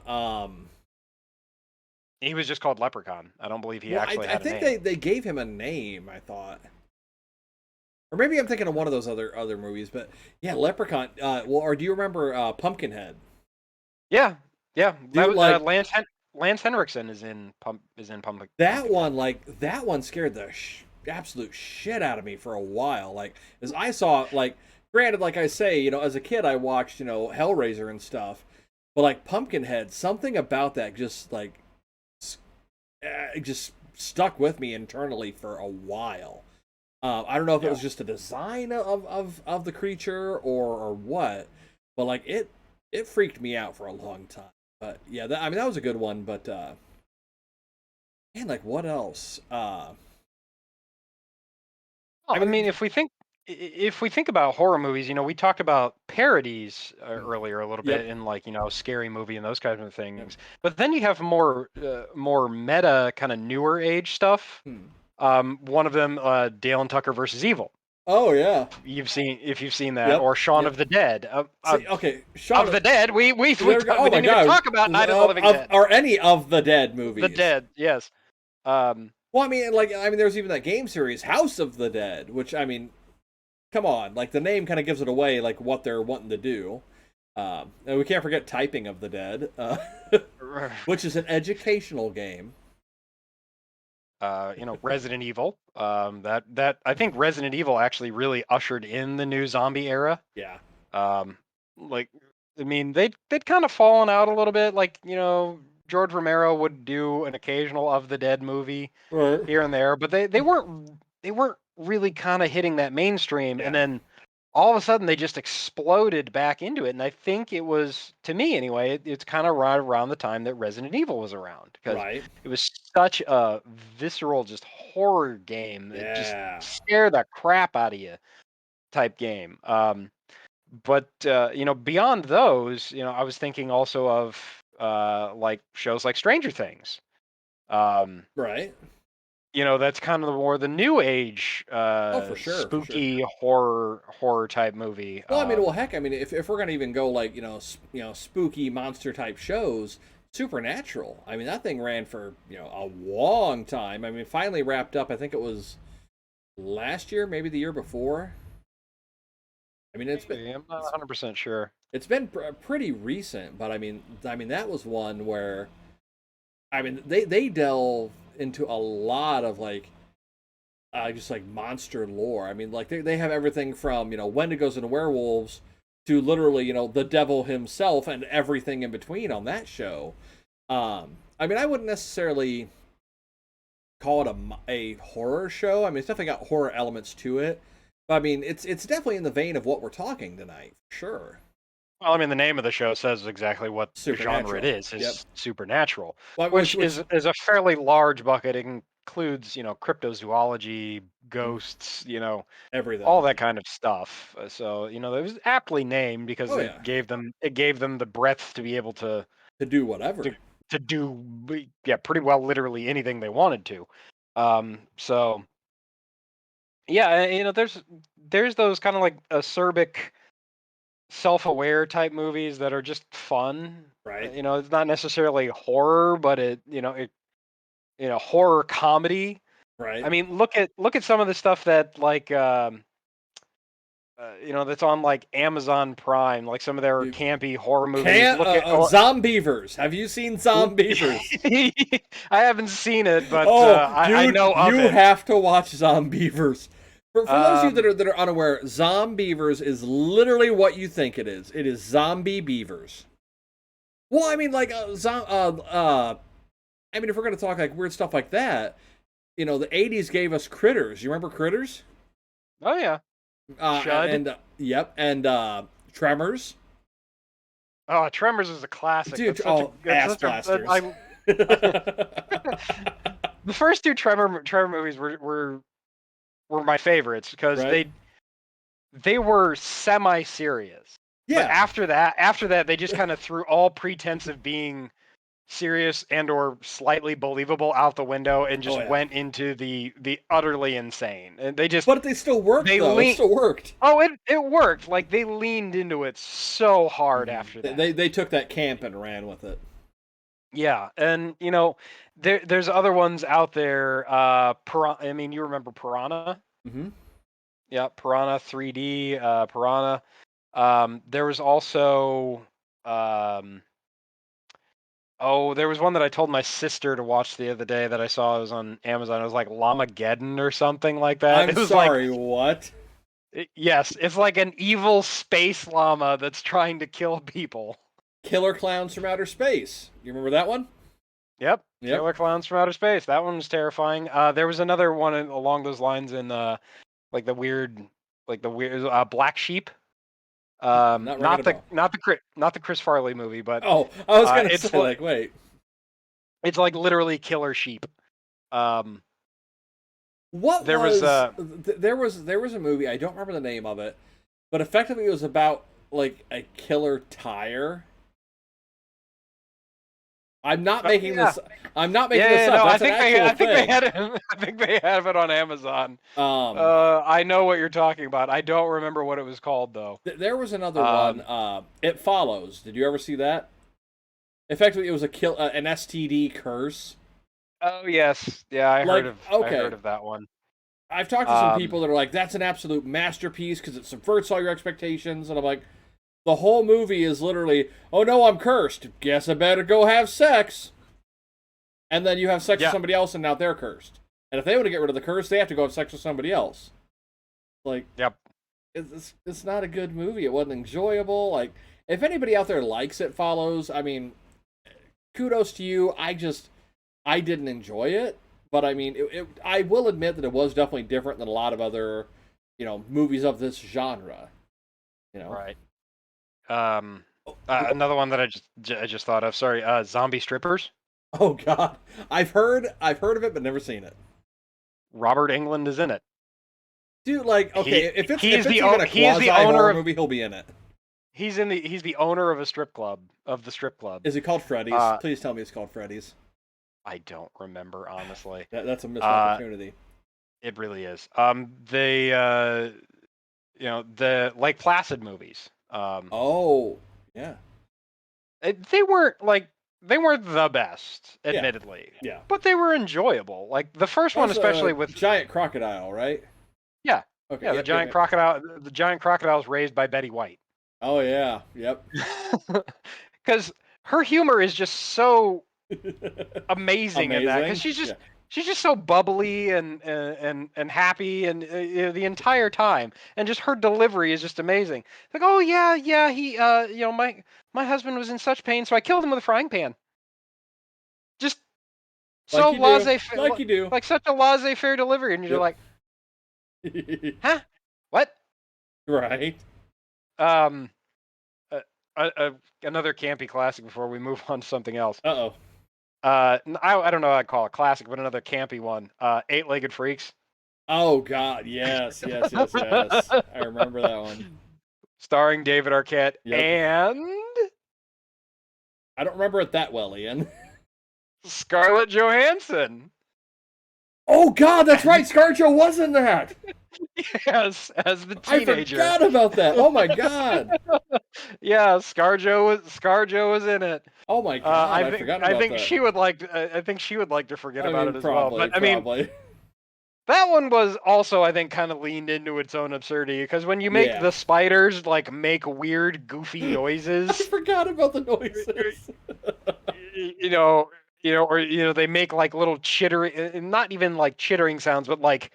He was just called Leprechaun. I don't believe he Well, actually I had a think name. they gave him a name. I thought, or maybe I'm thinking of one of those other movies. But yeah, Leprechaun. Well, or do you remember Pumpkinhead? Yeah, yeah. That Dude, was like Lance Henriksen is in that Pumpkinhead. one, that one scared the absolute shit out of me for a while. Like, as I saw, like, granted, like I say, as a kid, I watched, Hellraiser and stuff, but like Pumpkinhead, something about that just like it just stuck with me internally for a while. I don't know if it Yeah. was just a design of the creature or what, but like it freaked me out for a long time. But yeah, I mean that was a good one. But man, like what else? Well, I I mean, mean, if we think about horror movies, we talked about parodies earlier a little yep. bit in like scary movie and those kinds of Yep. things. But then you have more meta kind of newer age stuff. Hmm. One of them, Dale and Tucker versus Evil. Oh yeah. If you've seen that, Yep. or Shaun Yep. of the Dead. See, okay, Of Shaun. the Dead, we There we go. Oh my didn't even god. talk about Night of the Living Dead. Or any of the Dead The movies. Dead, yes. Well, I mean, there's even that game series, House of the Dead, which I mean, come on, like the name kind of gives it away, like what they're wanting to do. And we can't forget Typing of the Dead, which is an educational game. Resident Evil. That I think Resident Evil actually really ushered in the new zombie era. Yeah. Like, I mean, they'd kind of fallen out a little bit. Like, George Romero would do an occasional of the Dead movie Right. here and there, but they weren't really kind of hitting that mainstream. And Yeah. then all of a sudden they just exploded back into it. And I think it was, to me anyway, it's kind of right around the time that Resident Evil was around, because Right. it was such a visceral, just horror game that just Yeah. scared the crap out of you type game. But beyond those, I was thinking also of like shows like Stranger Things. Um, Right. that's kind of more the new age Oh, for sure. For sure. spooky horror type movie. Well, I mean, well, heck, I mean, if we're gonna even go like spooky monster type shows, Supernatural. I mean, that thing ran for a long time. I mean, finally wrapped up. I think it was last year, maybe the year before. I mean, Maybe, I'm not 100% sure. it's been pretty recent, but I mean that was one where I mean they delve into a lot of like just like monster lore. I mean, like they have everything from Wendigos and werewolves to literally the devil himself and everything in between on that show. I mean, I wouldn't necessarily call it a horror show. I mean, it's definitely got horror elements to it. But I mean, it's definitely in the vein of what we're talking tonight, for sure. Well, I mean, the name of the show says exactly what genre it Supernatural. is. Yep. Is supernatural, Well, which which is a fairly large bucket. It includes, cryptozoology, mhm, ghosts, everything. all that kind of stuff. So, it was aptly named because Oh yeah, it gave them the breadth to be able to do to whatever. to do yeah, pretty well literally anything they wanted to. So yeah, there's those kind of like acerbic self-aware type movies that are just fun. Right. It's not necessarily horror, but horror comedy. I Right. mean, look at some of the stuff that like that's on like Amazon Prime, like some of their You campy horror movies. can't. Look at Zombieverse. Have you seen Zombieverse? I haven't seen it, but Oh, I dude, know of you it. have to watch Zombieverse. For those of you that Um, are unaware, Zombieverse is literally what you think it is. It is zombie beavers. Well, I mean, like, I mean, if we're gonna talk like weird stuff like that, the '80s gave us Critters. You remember Critters? oh yeah, Shud. Yep, and Tremors. Oh, Tremors is a classic. Dude, That's ass such a blasters. the first two Trevor movies were my favorites because Right? they were semi-serious. But Yeah. after that, they just kind of threw all pretense of being serious and or slightly believable out the window and Oh just yeah. went into the utterly insane. And But they still worked they though. It lean. still worked. Oh, it worked. Like they leaned into it so hard after They, that. they took that camp and ran with it. Yeah, and there's other ones out there. I mean, you remember Piranha? Hmm. Yeah, Piranha 3D, Piranha. There was also, um, oh, there was one that I told my sister to watch the other day that I saw. It was on Amazon. It was like Llamageddon or something like that. I'm It was like, sorry, what? yes, it's like an evil space llama that's trying to kill people. Killer Clowns from Outer Space. You remember that one? Yep, Yep. Killer Clowns from Outer Space. That one was terrifying. There was another one along those lines in like the weird, Black Sheep. Not ringing Not a the bell. not the Chris Farley movie, but Oh, I was gonna it's say like, wait, it's like literally killer sheep. Um, what there was was? There was a movie. I don't remember the name of it, but effectively it was about like a killer tire. I'm not making yeah, this. I'm not making yeah, this no, up. That's an actual I think they thing. had it. I think they have it on Amazon. Um, I know what you're talking about. I don't remember what it was called though. there was another one. Um, It Follows. Did you ever see that? Effectively, it was an STD curse. oh yes, yeah, Like, I heard okay, of that one. I've talked to some Um, people that are like, "That's an absolute masterpiece because it subverts all your expectations," and I'm like, the whole movie is literally, "Oh no, I'm cursed. Guess I better go have sex." And then you have sex with yeah, somebody else, and now they're cursed. And if they want to get rid of the curse, they have to go have sex with somebody else. Like, yep. it's not a good movie. It wasn't enjoyable. Like, if anybody out there likes It Follows, I mean, kudos to you. I didn't enjoy it, but I mean, I will admit that it was definitely different than a lot of other, movies of this genre. You know. Right. Um, Another one that I just thought of. Sorry, zombie strippers. Oh God, I've heard of it, but never seen it. Robert Englund is in it. Dude, like, okay, He if it's even a he is quasi the owner horror of movie, he'll be in it. he's the owner of a strip club of the strip club. Is it called Freddy's? Uh, Please tell me it's called Freddy's. I don't remember honestly. That's a missed Uh, opportunity. it really is. They the Lake Placid movies. Oh, yeah, They weren't they weren't the best, yeah, admittedly, yeah. but they were enjoyable. Like the first one, That's especially a with giant crocodile, right? yeah, Okay, yeah, yep, yep, yep. the giant crocodile was raised by Betty White. Oh yeah, yep. Because her humor is just so amazing in that. Because Amazing. Yeah. she's just so bubbly and happy and the entire time, and just her delivery is just amazing. Like, oh yeah, yeah, he my husband was in such pain, so I killed him with a frying pan. Just Like so you do. laissez Like you do. like such a laissez faire delivery, and you're Yep. like, huh, what? Right. Um, another campy classic before we move on to something else. Uh-oh. I don't know what I'd call it classic, but another campy one. Eight-legged freaks. Oh God, yes, yes, yes, yes. I remember that one. Starring David Arquette Yep. and I don't remember it that well, Ian. Scarlett Johansson. Oh God, that's right. ScarJo was in that. Yes, as the I teenager. forgot about that. Oh my God. Yeah, ScarJo was in it. Oh my God, I forgot about I think that. she would like to, I think she would like to forget I about mean, it as well. probably, But I mean, probably. that one was also, I think, kind of leaned into its own absurdity because when you make Yeah. the spiders like make weird, goofy I noises, forgot about the noises. you know, or they make like little chittering, not even like chittering sounds, but like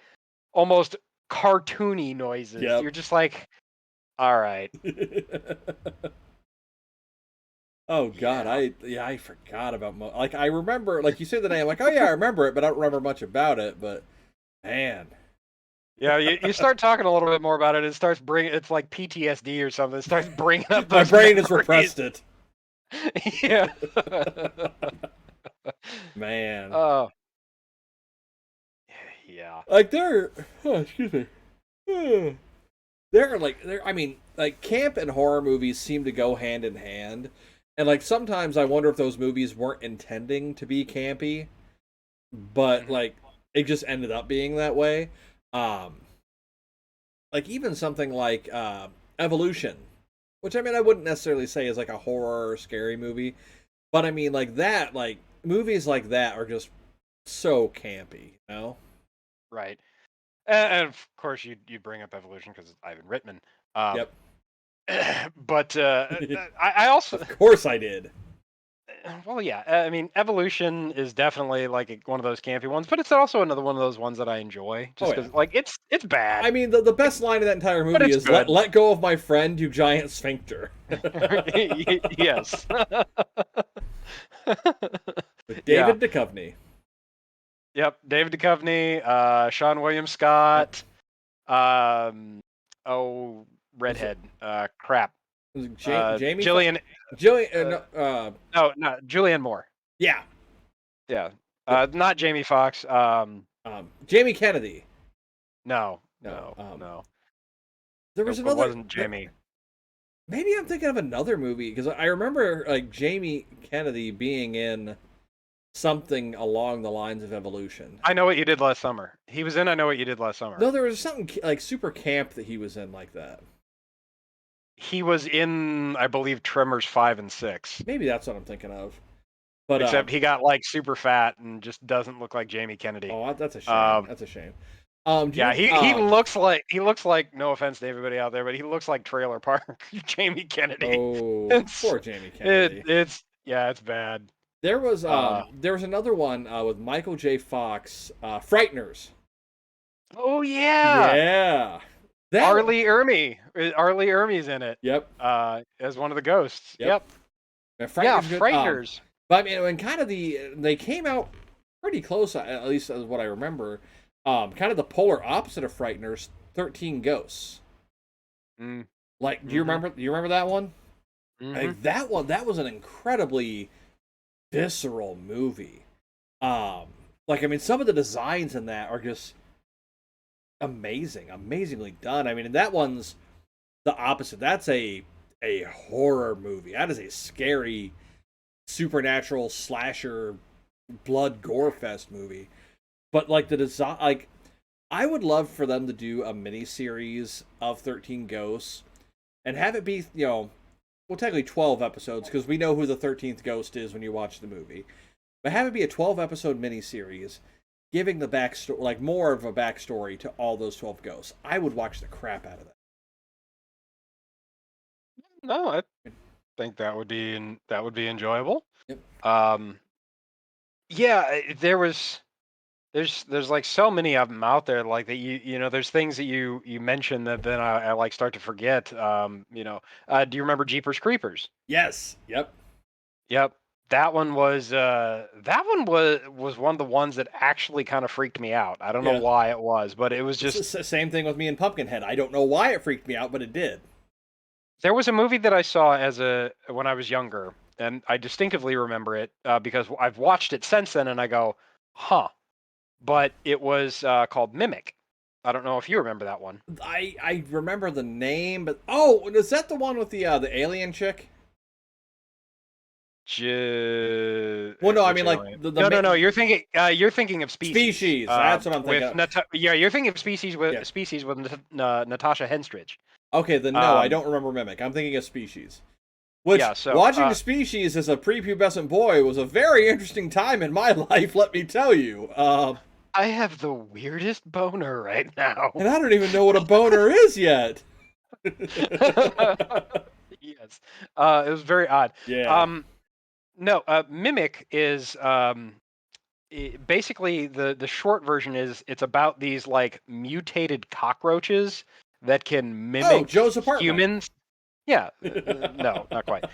almost cartoony noises. Yep. You're just like, all right. Oh God, Yeah. I forgot about like I remember, like you said the name, like oh yeah, I remember it, but I don't remember much about it. But man, Yeah, you start talking a little bit more about it. It starts bringing. It's like PTSD or something. It starts bringing up my those brain has memories. repressed it. Yeah. Man, Oh. Yeah. like they're excuse me. They're like they're I mean like camp and horror movies seem to go hand in hand, and like sometimes I wonder if those movies weren't intending to be campy, but like it just ended up being that way. Um, like even something like Evolution, which I mean I wouldn't necessarily say is like a horror or scary movie, but I mean like that like movies like that are just so campy, you know? Right. And of course, you bring up evolution because it's Ivan Reitman. Yep. But I also, Of course I did. well, yeah. I mean, evolution is definitely like one of those campy ones, but it's also another one of those ones that I enjoy, Oh just yeah. because like it's bad, I mean, the best line of that entire but movie it's is good. let go of my friend, you giant sphincter." Yes. With Yeah. David Duchovny. Yep. David Duchovny, Sean William Scott. Oh, Was it, redhead. Crap. was it Jamie? Jillian. Jillian? No, Julianne Moore. Yeah. Yeah. Not Jamie Foxx. Jamie Kennedy. No, No. no, no. There was Nope, it another. wasn't Jamie. Maybe I'm thinking of another movie because I remember like Jamie Kennedy being in something along the lines of Evolution. I Know What You Did Last Summer. He was in I Know What You Did Last Summer. No, there was something like super camp that he was in like that. He was in, I believe, Tremors 5 and 6. Maybe that's what I'm thinking of. But Except he got like super fat and just doesn't look like Jamie Kennedy. oh, that's a shame. That's a shame. Yeah, he looks like, no offense to everybody out there, but he looks like Trailer Park Jamie Kennedy. Oh, poor Jamie Kennedy. It's bad. There was another one with Michael J. Fox, Frighteners. Oh yeah. Yeah. R. Lee Ermey's in it. Yep. As one of the ghosts. Yep. Yeah, Frighteners. But I mean, when kind of they came out pretty close, at least as what I remember. Kind of the polar opposite of Frighteners, 13 Ghosts. Like, do you remember? Do you remember that one? Like that one, that was an incredibly visceral movie. Like I mean, some of the designs in that are just amazingly done. I mean, and that one's the opposite. That's a horror movie. That is a scary supernatural slasher blood gore fest movie. But like the design, like I would love for them to do a mini series of 13 Ghosts and have it be, well, technically 12 episodes because we know who the 13th ghost is when you watch the movie. But have it be a 12-episode mini series, giving the backstory, like more of a backstory to all those 12 ghosts. I would watch the crap out of that. No, I think that would be enjoyable. Yep. Yeah, there's like so many of them out there, like that there's things that you mentioned that then I like start to forget. Do you remember Jeepers Creepers? Yes. Yep. That one was one of the ones that actually kind of freaked me out. I don't know why it was, but it was just it's the same thing with me and Pumpkinhead. I don't know why it freaked me out, but it did. There was a movie that I saw when I was younger, and I distinctively remember it because I've watched it since then, and I go, huh. But it was called Mimic. I don't know if you remember that one. I remember the name, but oh, is that the one with the alien chick? Well, no, I Which mean like alien? the No, no, no. You're thinking of Species. species. That's what I'm thinking of. Yeah, you're thinking of Species Yeah. with Natasha Henstridge. Okay, then no, I Um, don't remember Mimic. I'm thinking of Species. Which, yeah. So watching Species as a prepubescent boy was a very interesting time in my life, let me tell you. I have the weirdest boner right now. And I don't even know what a boner is yet. Yes. It was very odd. Yeah. Um, no, Mimic is basically the short version is it's about these like mutated cockroaches that can Oh, mimic Joe's apartment. humans. Yeah, no, not quite.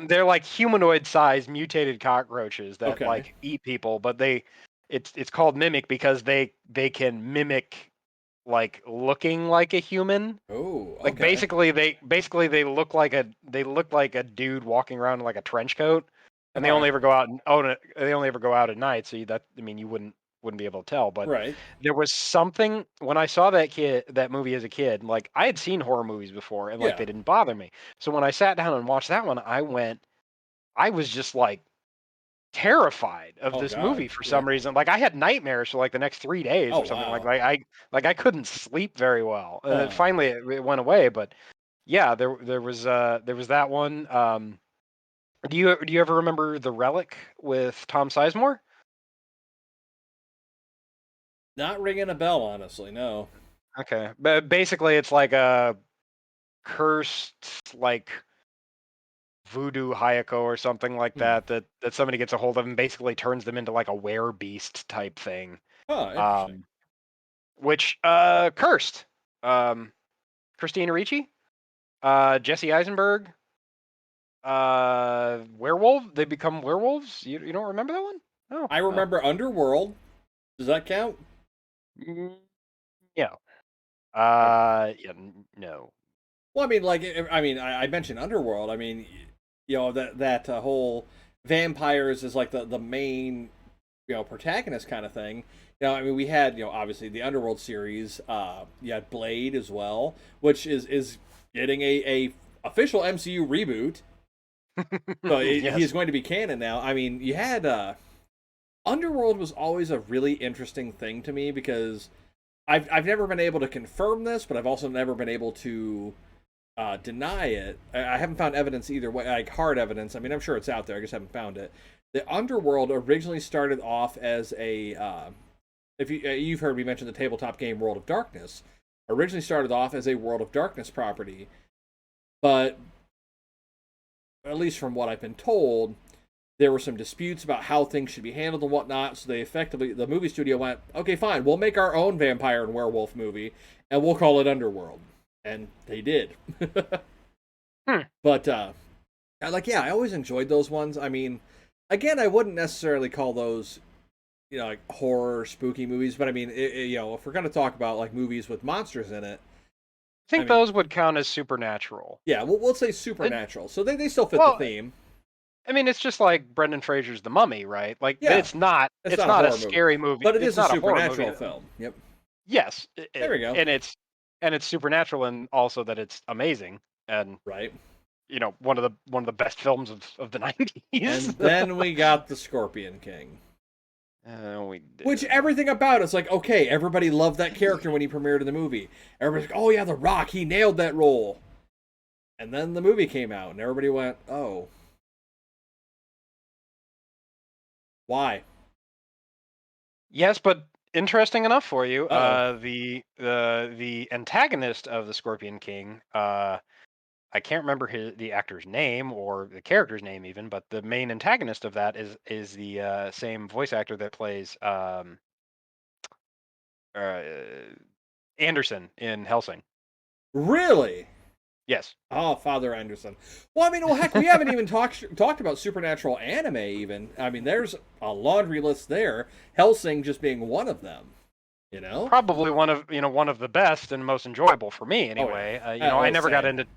They're like humanoid-sized mutated cockroaches that Okay. like eat people, but it's called mimic because they can mimic like looking like a human. Oh, Like okay. basically they look like a dude walking around in like a trench coat, and they All right. only ever go out and they only ever go out at night. So you wouldn't be able to tell. But Right. there was something when I saw that movie as a kid. Like I had seen horror movies before, and like Yeah. they didn't bother me. So when I sat down and watched that one, I was just like terrified of Oh this God. movie for Yeah. some reason. Like I had nightmares for like the next 3 days Oh or something. wow. I couldn't sleep very well. And then Huh. finally it went away. But yeah, there was that one. Do you ever remember The Relic with Tom Sizemore? Not ringing a bell, honestly. No. Okay, but basically it's like a cursed like voodoo Hayako or something like Hmm. that somebody gets a hold of and basically turns them into like a werebeast type thing. Huh. Interesting. Um, which cursed. Um, Christina Ricci, Jesse Eisenberg, werewolf. They become werewolves. You don't remember that one? Oh, I oh. remember Underworld. Does that count? Mm, yeah. Yeah, no. Well, I mean, like, I mentioned Underworld. I mean, that whole vampires is like the main protagonist kind of thing. I mean, we had obviously the Underworld series. You had Blade as well, which is getting a official MCU reboot. So he's Yes. going to be canon now. I mean, you had Underworld was always a really interesting thing to me because I've never been able to confirm this, but I've also never been able to deny it. I haven't found evidence either way, like hard evidence. I mean, I'm sure it's out there. I just haven't found it. The Underworld originally started off as a if you've heard me mention the tabletop game World of Darkness, originally started off as a World of Darkness property, but at least from what I've been told, there were some disputes about how things should be handled and whatnot. So the movie studio went, okay, fine, we'll make our own vampire and werewolf movie, and we'll call it Underworld, and they did. Hmm. But I always enjoyed those ones. I mean, again, I wouldn't necessarily call those like horror spooky movies, but I mean, if we're gonna talk about like movies with monsters in it, I I think mean, those would count as supernatural. yeah, we'll say It, supernatural. So they still fit the well, theme. I mean, it's just like Brendan Fraser's The Mummy, right? Like Yeah, it's it's not a not a horror movie, scary movie. but it It's is a not a horror movie. supernatural film. Yep. Yes, There we go. and it's supernatural, and also that it's amazing, and Right. one of the best films of the 90s. And then we got the Scorpion King. We Which did. everything about it's like, okay, everybody loved that character when he premiered in the movie. Everybody's like, oh yeah, The Rock, he nailed that role. And then the movie came out, and everybody went, oh, why? Yes, but interesting enough for you, Uh-oh. the antagonist of the Scorpion King, I can't remember the actor's name or the character's name even, but the main antagonist of that is the same voice actor that plays uh, Anderson in Helsing. Really? Yes. Oh, Father Anderson. Well, I mean, well, heck, we haven't even talked about supernatural anime. Even, I mean, there's a laundry list there. Hellsing just being one of them. You know? Probably one of the best and most enjoyable for me Oh yeah. anyway. Oh, I never got same. into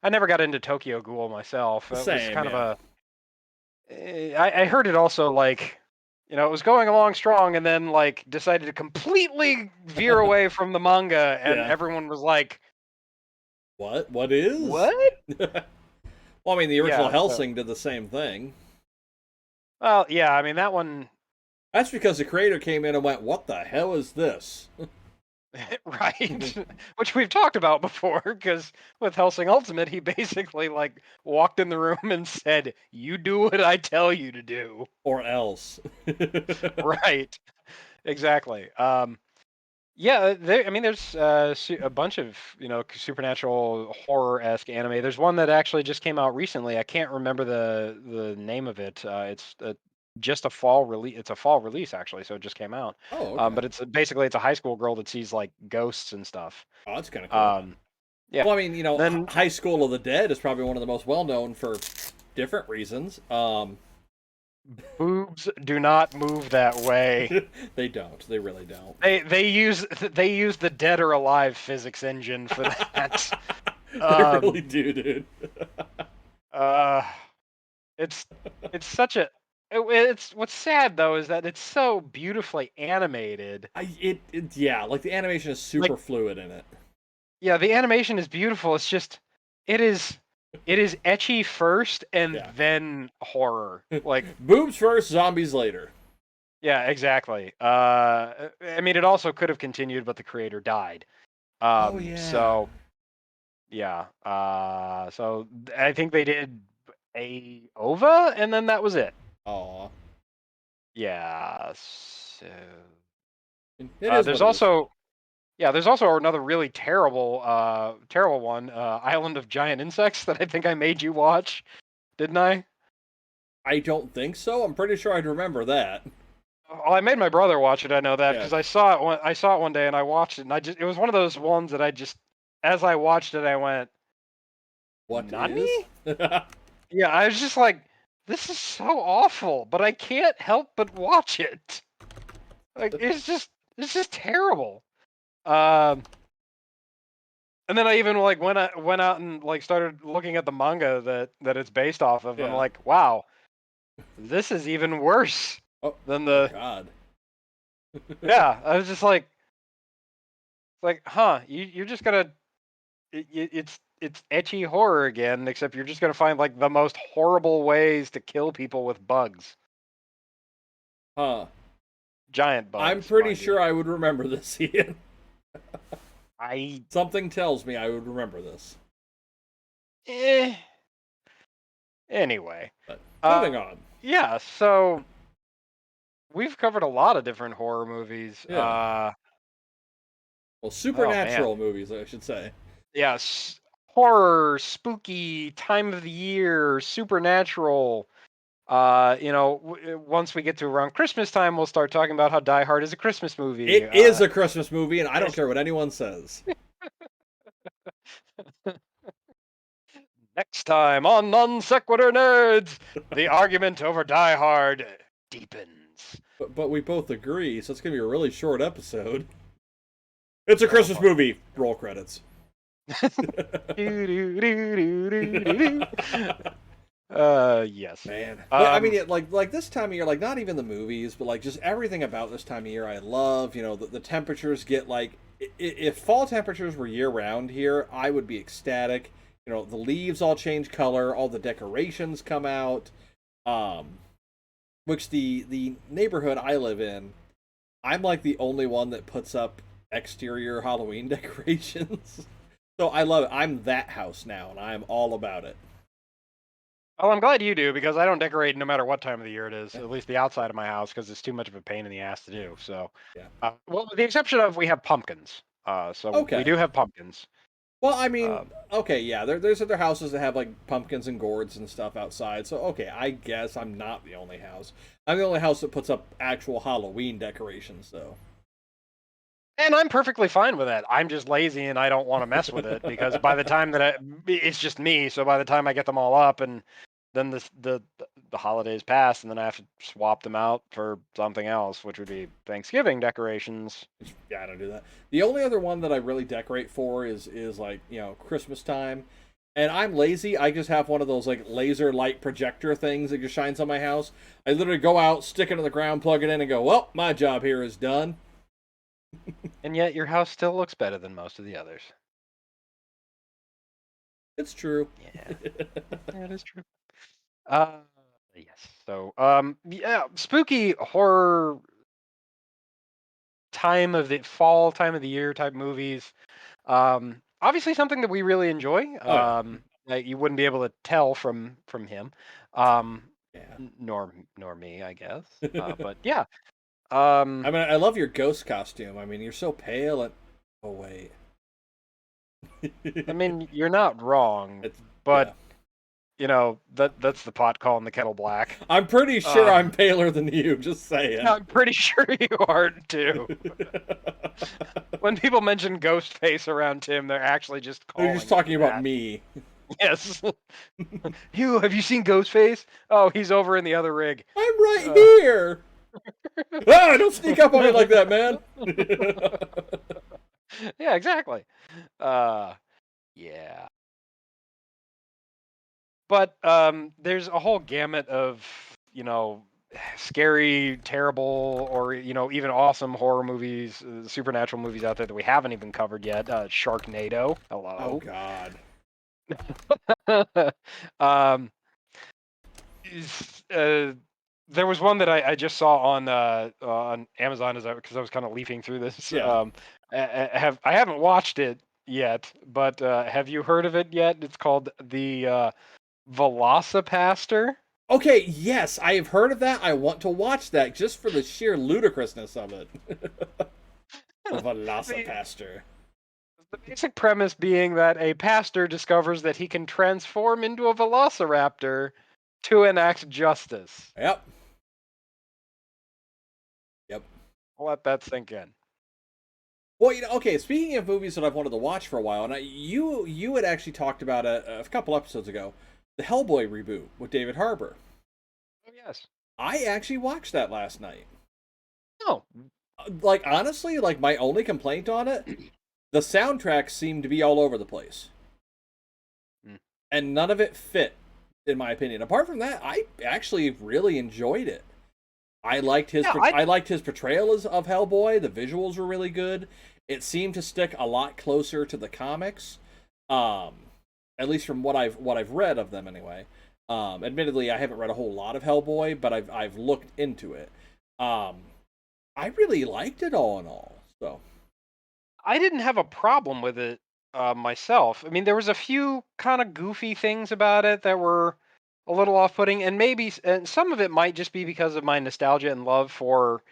I never got into Tokyo Ghoul myself. It was Same, kind of yeah. a. I heard it also like, it was going along strong, and then like decided to completely veer away from the manga, and Yeah. everyone was like, What is? "What?" Well, I mean, the original Yeah. So, Hellsing did the same thing. well, yeah. I mean, that one. That's because the creator came in and went, "What the hell is this?" Right, which we've talked about before, because with Helsing Ultimate, he basically like walked in the room and said, "You do what I tell you to do." Or else. Right, exactly. Yeah, I mean, there's a bunch of supernatural horror-esque anime. There's one that actually just came out recently. I can't remember the name of it. It's just a fall release. It's a fall release actually, so it just came out. Oh, okay. But basically it's a high school girl that sees like ghosts and stuff. Oh, that's kind of cool. Um, yeah. Well, I mean, Then High School of the Dead is probably one of the most well known for different reasons. boobs do not move that way. They don't. They really don't. They use the dead or alive physics engine for that. They really do, dude. Uh, it's such a it's what's sad though is that it's so beautifully animated. Yeah, like the animation is Like, super fluid in it. yeah, the animation is beautiful. It's just it is etchy first and Yeah. then horror. Like, Boobs first, zombies later. yeah, exactly. I mean, it also could have continued, but the creator died. Oh yeah. So yeah. So I think they did a OVA, and then that was it. Aw. Yeah. So It is there's what it is. also there's also another really terrible one, Island of Giant Insects, that I think I made you watch, didn't I? I don't think so. I'm pretty sure I'd remember that. Well, I made my brother watch it. I know that Yeah. because I saw it one day and I watched it, and it was one of those ones that I just, as I watched it, I went, What "Nani?" is? Yeah, I was just like, "This is so awful," but I can't help but watch it. Like, it's just terrible. Um, and then I even like went out and like started looking at the manga that it's based off of, and I'm Yeah. like, wow, this is even worse Oh, than oh the. God. Yeah, I was just like, huh, you're just gonna it's etchy horror again, except you're just gonna find like the most horrible ways to kill people with bugs, Huh. giant I'm bugs, pretty mind you. sure I would remember this, Ian. I Something tells me I would remember this. eh. Anyway, But uh, moving on. yeah. So we've covered a lot of different horror movies. Yeah. Well, Oh man. supernatural movies, I should say. Yes, horror, spooky, time of the year, supernatural. Once we get to around Christmas time, we'll start talking about how Die Hard is a Christmas movie. It is a Christmas movie, and I don't It's- care what anyone says. Next time on Non Sequitur Nerds, the argument over Die Hard deepens. But we both agree, so it's gonna be a really short episode. It's a Oh Christmas boy. movie. Roll credits. Yes. Man, but I mean, like this time of year, like not even the movies, but like just everything about this time of year, I love. The temperatures get like, if fall temperatures were year round here, I would be ecstatic. The leaves all change color, all the decorations come out. Um, which the neighborhood I live in, I'm like the only one that puts up exterior Halloween decorations. So I love it. I'm that house now, and I'm all about it. Well, I'm glad you do because I don't decorate no matter what time of the year it is. Yeah. At least the outside of my house, because it's too much of a pain in the ass to do. So, Yeah. well, with the exception of we have pumpkins. So we Okay. do have pumpkins. Well, I mean, Um, okay, yeah. There's other houses that have like pumpkins and gourds and stuff outside. So okay, I guess I'm not the only house. I'm the only house that puts up actual Halloween decorations, though. and I'm perfectly fine with that. I'm just lazy and I don't want to mess with it because by the time it's just me. So by the time I get them all up, and then the holidays pass, and then I have to swap them out for something else, which would be Thanksgiving decorations. Yeah, I don't do that. The only other one that I really decorate for is like Christmas time, And I'm lazy. I just have one of those like laser light projector things that just shines on my house. I literally go out, stick it in the ground, plug it in, and go, well, my job here is done. And yet your house still looks better than most of the others. It's true. Yeah, yeah, it is true. Yes. So, yeah, spooky horror time of the fall, time of the year type movies. Obviously something that we really enjoy. Oh yeah, Like you wouldn't be able to tell from him, um, yeah. nor me, I guess. But yeah. I mean, I love your ghost costume. I mean, you're so pale and. Oh wait. I mean, you're not wrong, It's but yeah. that's the pot calling the kettle black. I'm pretty sure Uh, I'm paler than you. Just saying. I'm pretty sure you are too. When people mention Ghostface around Tim, they're actually just You're calling just it talking about that. me. Yes. Have you seen Ghostface? Oh, he's over in the other rig. I'm right Uh, here. Ah, don't sneak up on me like that, man. yeah, exactly. Uh, yeah. But there's a whole gamut of, scary, terrible, or even awesome horror movies, supernatural movies out there that we haven't even covered yet. Sharknado. Oh Hello. God. um, is, uh, there was one that I just saw on Amazon because I was kind of leafing through this. Yeah. I haven't watched it yet, but have you heard of it yet? It's called the Velocipaster. Okay, yes, I have heard of that. I want to watch that just for the sheer ludicrousness of it. The the, Velocipaster. the basic premise being that a pastor discovers that he can transform into a velociraptor to enact justice. Yep. Yep. I'll let that sink in. Well, okay. Speaking of movies that I've wanted to watch for a while, and you had actually talked about a couple episodes ago, the Hellboy reboot with David Harbour. Oh yes. I actually watched that last night. Oh. Like honestly, like my only complaint on it, the soundtrack seemed to be all over the place, Mm. and none of it fit, in my opinion. Apart from that, I actually really enjoyed it. Yeah, I I liked his portrayal of Hellboy. The visuals were really good. It seemed to stick a lot closer to the comics, um, at least from what I've read of them anyway. Admittedly, I haven't read a whole lot of Hellboy, but I've looked into it. Um, I really liked it all in all. So I didn't have a problem with it myself. I mean, there was a few kind of goofy things about it that were a little off-putting, and and some of it might just be because of my nostalgia and love for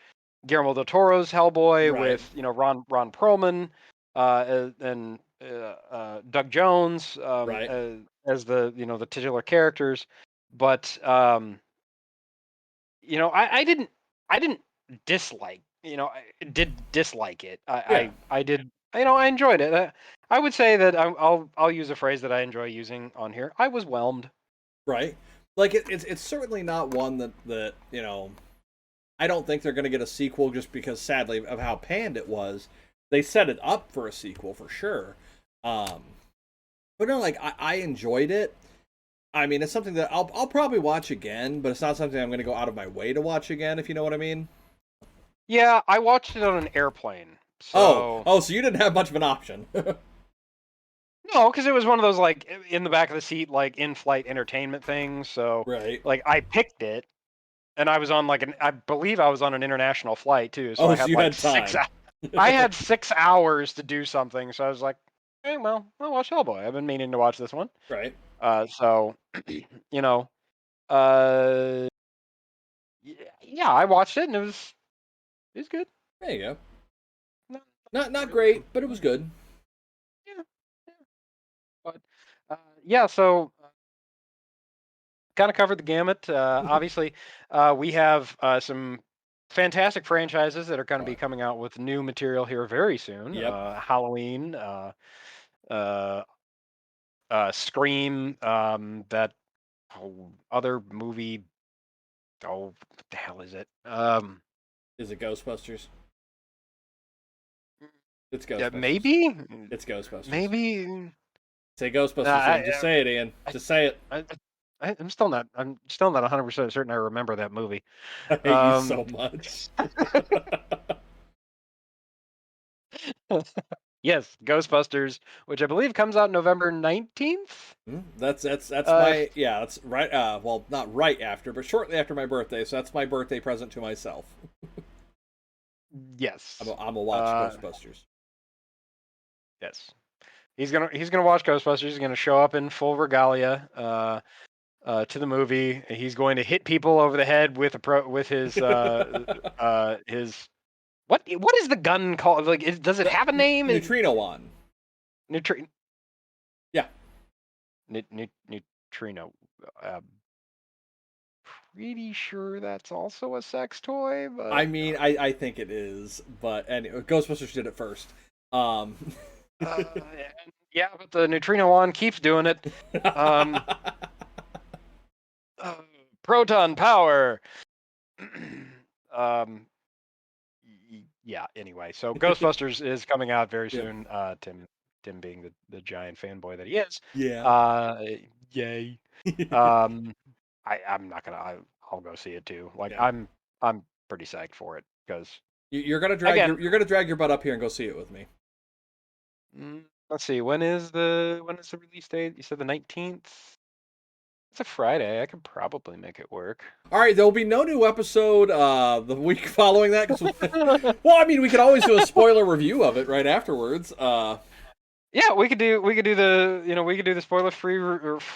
Guillermo del Toro's Hellboy right, with Ron Perlman and Doug Jones right, as the titular characters, but I didn't dislike, I did dislike it. yeah, I did, I enjoyed it. I would say that I'll use a phrase that I enjoy using on here. I was whelmed. right. Like it's certainly not one that I don't think they're going to get a sequel just because, sadly, of how panned it was. They set it up for a sequel for sure. Um, but no, like I enjoyed it. I mean, it's something that I'll probably watch again, but it's not something I'm going to go out of my way to watch again, if you know what I mean. Yeah, I watched it on an airplane. Oh, So oh, so you didn't have much of an option, no, because it was one of those like in the back of the seat, like in-flight entertainment things. So right? like I picked it, and I was on like I believe I was on an international flight too. So Oh, I so had you like had time, I had 6 hours to do something. So I was like, hey, well, I'll watch Hellboy. I've been meaning to watch this one. right? So you know, uh, yeah, I watched it and it was good. There you go. Not, Not really great, but it was good. yeah, yeah. But yeah, so kind of covered the gamut. Obviously, we have some fantastic franchises that are going to be What? coming out with new material here very soon. Yep. Halloween, uh, Scream, that other movie. Oh, what the hell is it? Is it Ghostbusters? It's Yeah, Ghostbusters. maybe, It's Ghostbusters. maybe. Say Ghostbusters, I, Ian. Just say it, Ian. I, Just say it. I, I'm still not. I'm still not 100% certain I remember that movie. I hate you so much. Yes, Ghostbusters, which I believe comes out November 19th. That's my yeah. That's right. Well, not right after, but shortly after my birthday. So that's my birthday present to myself. I'm Yes. gonna watch Ghostbusters. Yes. He's gonna watch Ghostbusters. He's gonna show up in full regalia to the movie. He's going to hit people over the head with his what is the gun called? Like, does it have a name? Neutrino one. Yeah. Neutrino. Pretty sure that's also a sex toy, but I mean, I think it is, but anyway, Ghostbusters did it first. Yeah, but the neutrino wand keeps doing it. Proton power. Yeah. Anyway, so Ghostbusters is coming out very soon. Tim being the giant fanboy that he is. Yeah. Yay. I'm not gonna. I'll go see it too. Like, Yeah. I'm pretty psyched for it because You're gonna drag your butt up here and go see it with me. Let's see. When is the release date? You said the 19th. It's a Friday. I could probably make it work. All right, there'll be no new episode the week following that. Well, I mean, we could always do a spoiler review of it right afterwards. Yeah, we could do the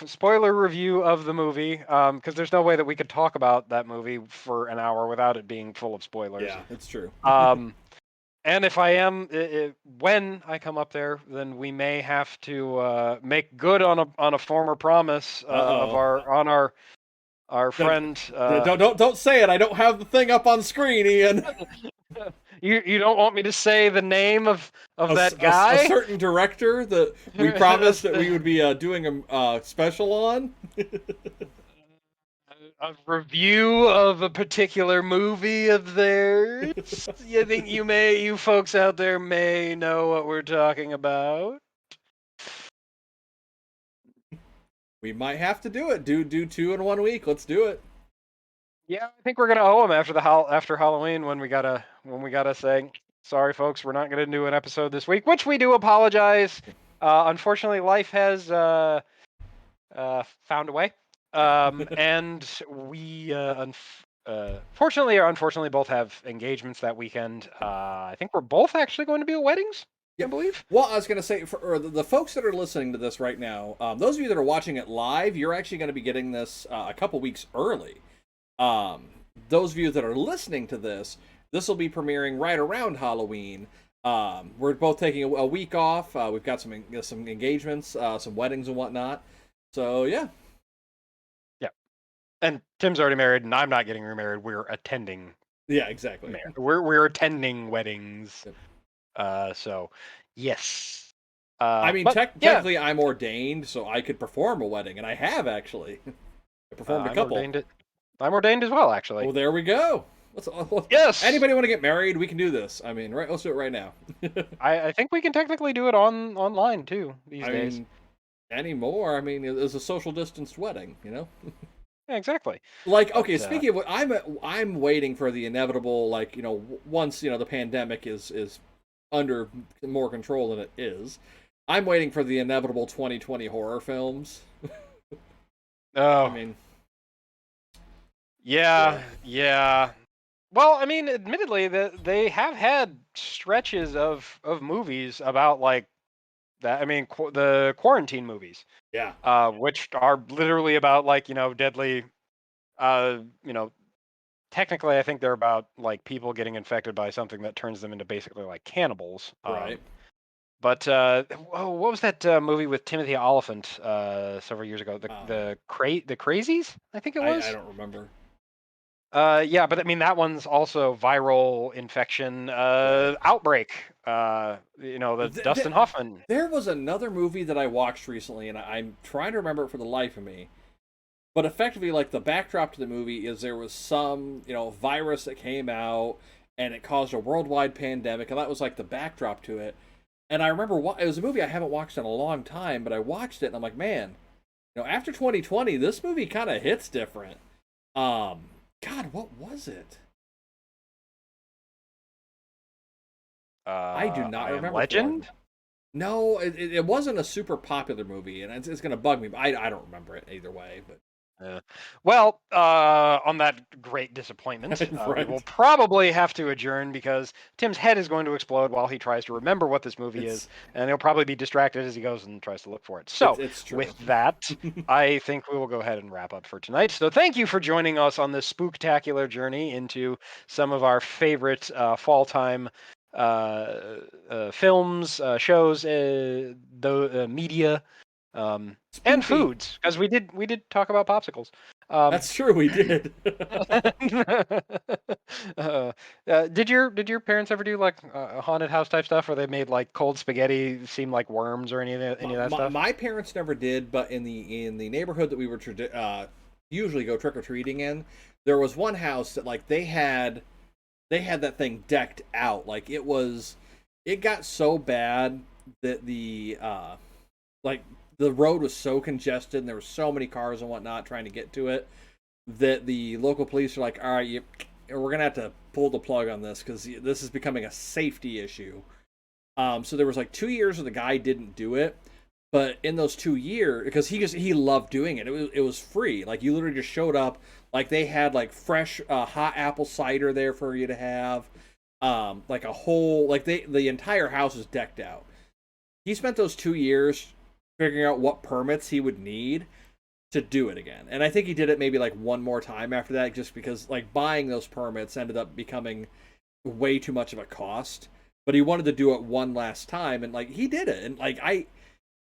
spoiler review of the movie. Because there's no way that we could talk about that movie for an hour without it being full of spoilers. Yeah, it's true. And if when I come up there, then we may have to make good on a former promise of our friend. Don't say it. I don't have the thing up on screen, Ian. You don't want me to say the name of that guy? A certain director that we promised that we would be doing a special on. A review of a particular movie of theirs. You think you folks out there may know what we're talking about? We might have to do it. Do 2 in 1 week. Let's do it. Yeah, I think we're gonna owe him after Halloween when we gotta say sorry, folks. We're not gonna do an episode this week, which we do apologize. Unfortunately, life has found a way. And we fortunately or unfortunately both have engagements that weekend. I think we're both actually going to be at weddings. Yep. I believe. Well, I was going to say, for the folks that are listening to this right now, those of you that are watching it live, you're actually going to be getting this a couple weeks early. Those of you that are listening to this will be premiering right around Halloween. We're both taking a week off. We've got some engagements, some weddings and whatnot. So, yeah. And Tim's already married, and I'm not getting remarried. We're attending. Yeah, exactly. We're attending weddings. Yep. So yes. I mean, technically, I'm ordained, so I could perform a wedding, and I have actually. I performed a couple. I'm ordained as well, actually. Well, there we go. Yes. Anybody want to get married? We can do this. I mean, right? Let's do it right now. I think we can technically do it online too these days. Anymore? I mean, it's a social distanced wedding, Yeah, exactly. Like, okay, speaking of what, I'm waiting for the inevitable, like, once the pandemic is under more control than it is, I'm waiting for the inevitable 2020 horror films. Oh, I mean, yeah. Well, I mean, admittedly, they have had stretches of movies about like that. I mean, the quarantine movies. Yeah. Which are literally about like deadly. Technically, I think they're about like people getting infected by something that turns them into basically like cannibals. Right. But what was that movie with Timothy Oliphant several years ago? The Crazies, I think it was. I don't remember. Yeah, but I mean that one's also viral infection outbreak. The Dustin Hoffman. There was another movie that I watched recently, and I'm trying to remember it for the life of me. But effectively, like, the backdrop to the movie is there was some, virus that came out, and it caused a worldwide pandemic, and that was, like, the backdrop to it. And I remember it was a movie I haven't watched in a long time, but I watched it and I'm like, man, after 2020, this movie kind of hits different. Um, God, what was it? I do not I Am remember for the life of Legend. me. No, it wasn't a super popular movie, and it's going to bug me. But I don't remember it either way. But Well, on that great disappointment, we will right, probably have to adjourn because Tim's head is going to explode while he tries to remember what this movie is, it's and he'll probably be distracted as he goes and tries to look for it. it's So, it's true. with that, I think we will go ahead and wrap up for tonight. So, thank you for joining us on this spooktacular journey into some of our favorite fall time films, shows, the media, and Spoopy. foods, because we did talk about popsicles. Um, That's true. We did. uh, did your parents ever do like haunted house type stuff, where they made like cold spaghetti seem like worms or any of that stuff? My parents never did, but in the neighborhood that we were usually go trick or treating in, there was one house that like they had that thing decked out. Like it got so bad that like the road was so congested and there were so many cars and whatnot trying to get to it that the local police are like, all right, we're gonna have to pull the plug on this because this is becoming a safety issue. So there was like 2 years where the guy didn't do it, but in those 2 years, because he loved doing it, it was free. Like you literally just showed up. Like they had like fresh hot apple cider there for you to have. Like a whole like the entire house was decked out. He spent those 2 years figuring out what permits he would need to do it again. And I think he did it maybe like one more time after that, just because like buying those permits ended up becoming way too much of a cost. But he wanted to do it one last time, and like he did it. And like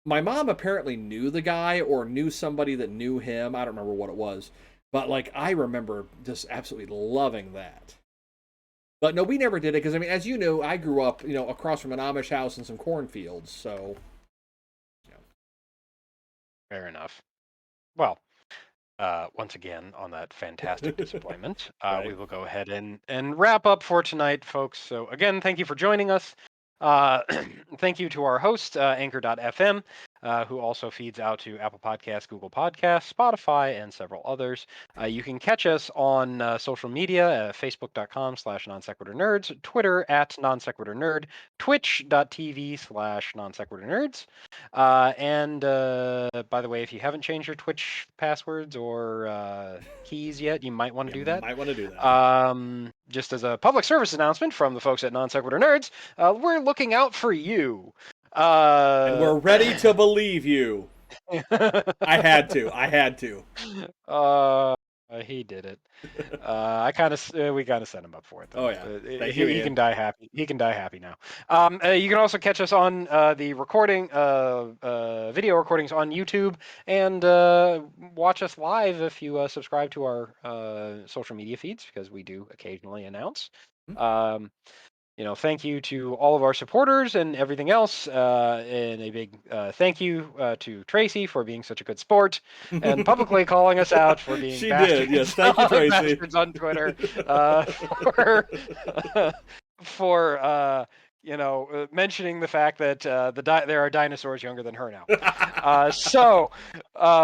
my mom apparently knew the guy or knew somebody that knew him. I don't remember what it was, but like I remember just absolutely loving that. But no, we never did it because I mean, as you know, I grew up, across from an Amish house and some cornfields. So, Fair enough. Well, once again, on that fantastic disappointment, we right. will go ahead and wrap up for tonight, folks. So, again, thank you for joining us. Uh, Thank you to our host, Anchor.fm, who also feeds out to Apple Podcasts, Google Podcasts, Spotify, and several others. You can catch us on social media, facebook.com/non sequitur nerds, Twitter @non sequitur nerd, twitch.tv/non sequitur nerds. And by the way, if you haven't changed your Twitch passwords or keys yet, you might want to You do that. might want to do that. Just as a public service announcement from the folks at Non Sequitur Nerds, we're looking out for you. And we're ready to believe you. I had to. I had to. uh, he did it. We kind of set him up for it though. Oh yeah. Thank you, He can Ian. die happy. He can die happy now. You can also catch us on the video recordings on YouTube, and watch us live if you subscribe to our social media feeds, because we do occasionally announce. Um, Thank you to all of our supporters and everything else. And a big thank you to Tracy for being such a good sport and publicly calling us out for being She did. Yes. bastards, Thank you, Tracy. bastards on Twitter, for for mentioning the fact that there are dinosaurs younger than her now.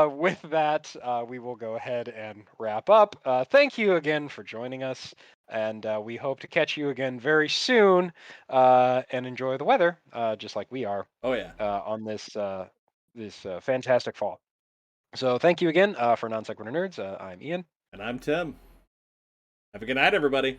With that, we will go ahead and wrap up. Thank you again for joining us, and we hope to catch you again very soon, and enjoy the weather, just like we are, Oh yeah. on this fantastic fall. So thank you again, for Non Sequitur Nerds. I'm Ian. And I'm Tim. Have a good night, everybody.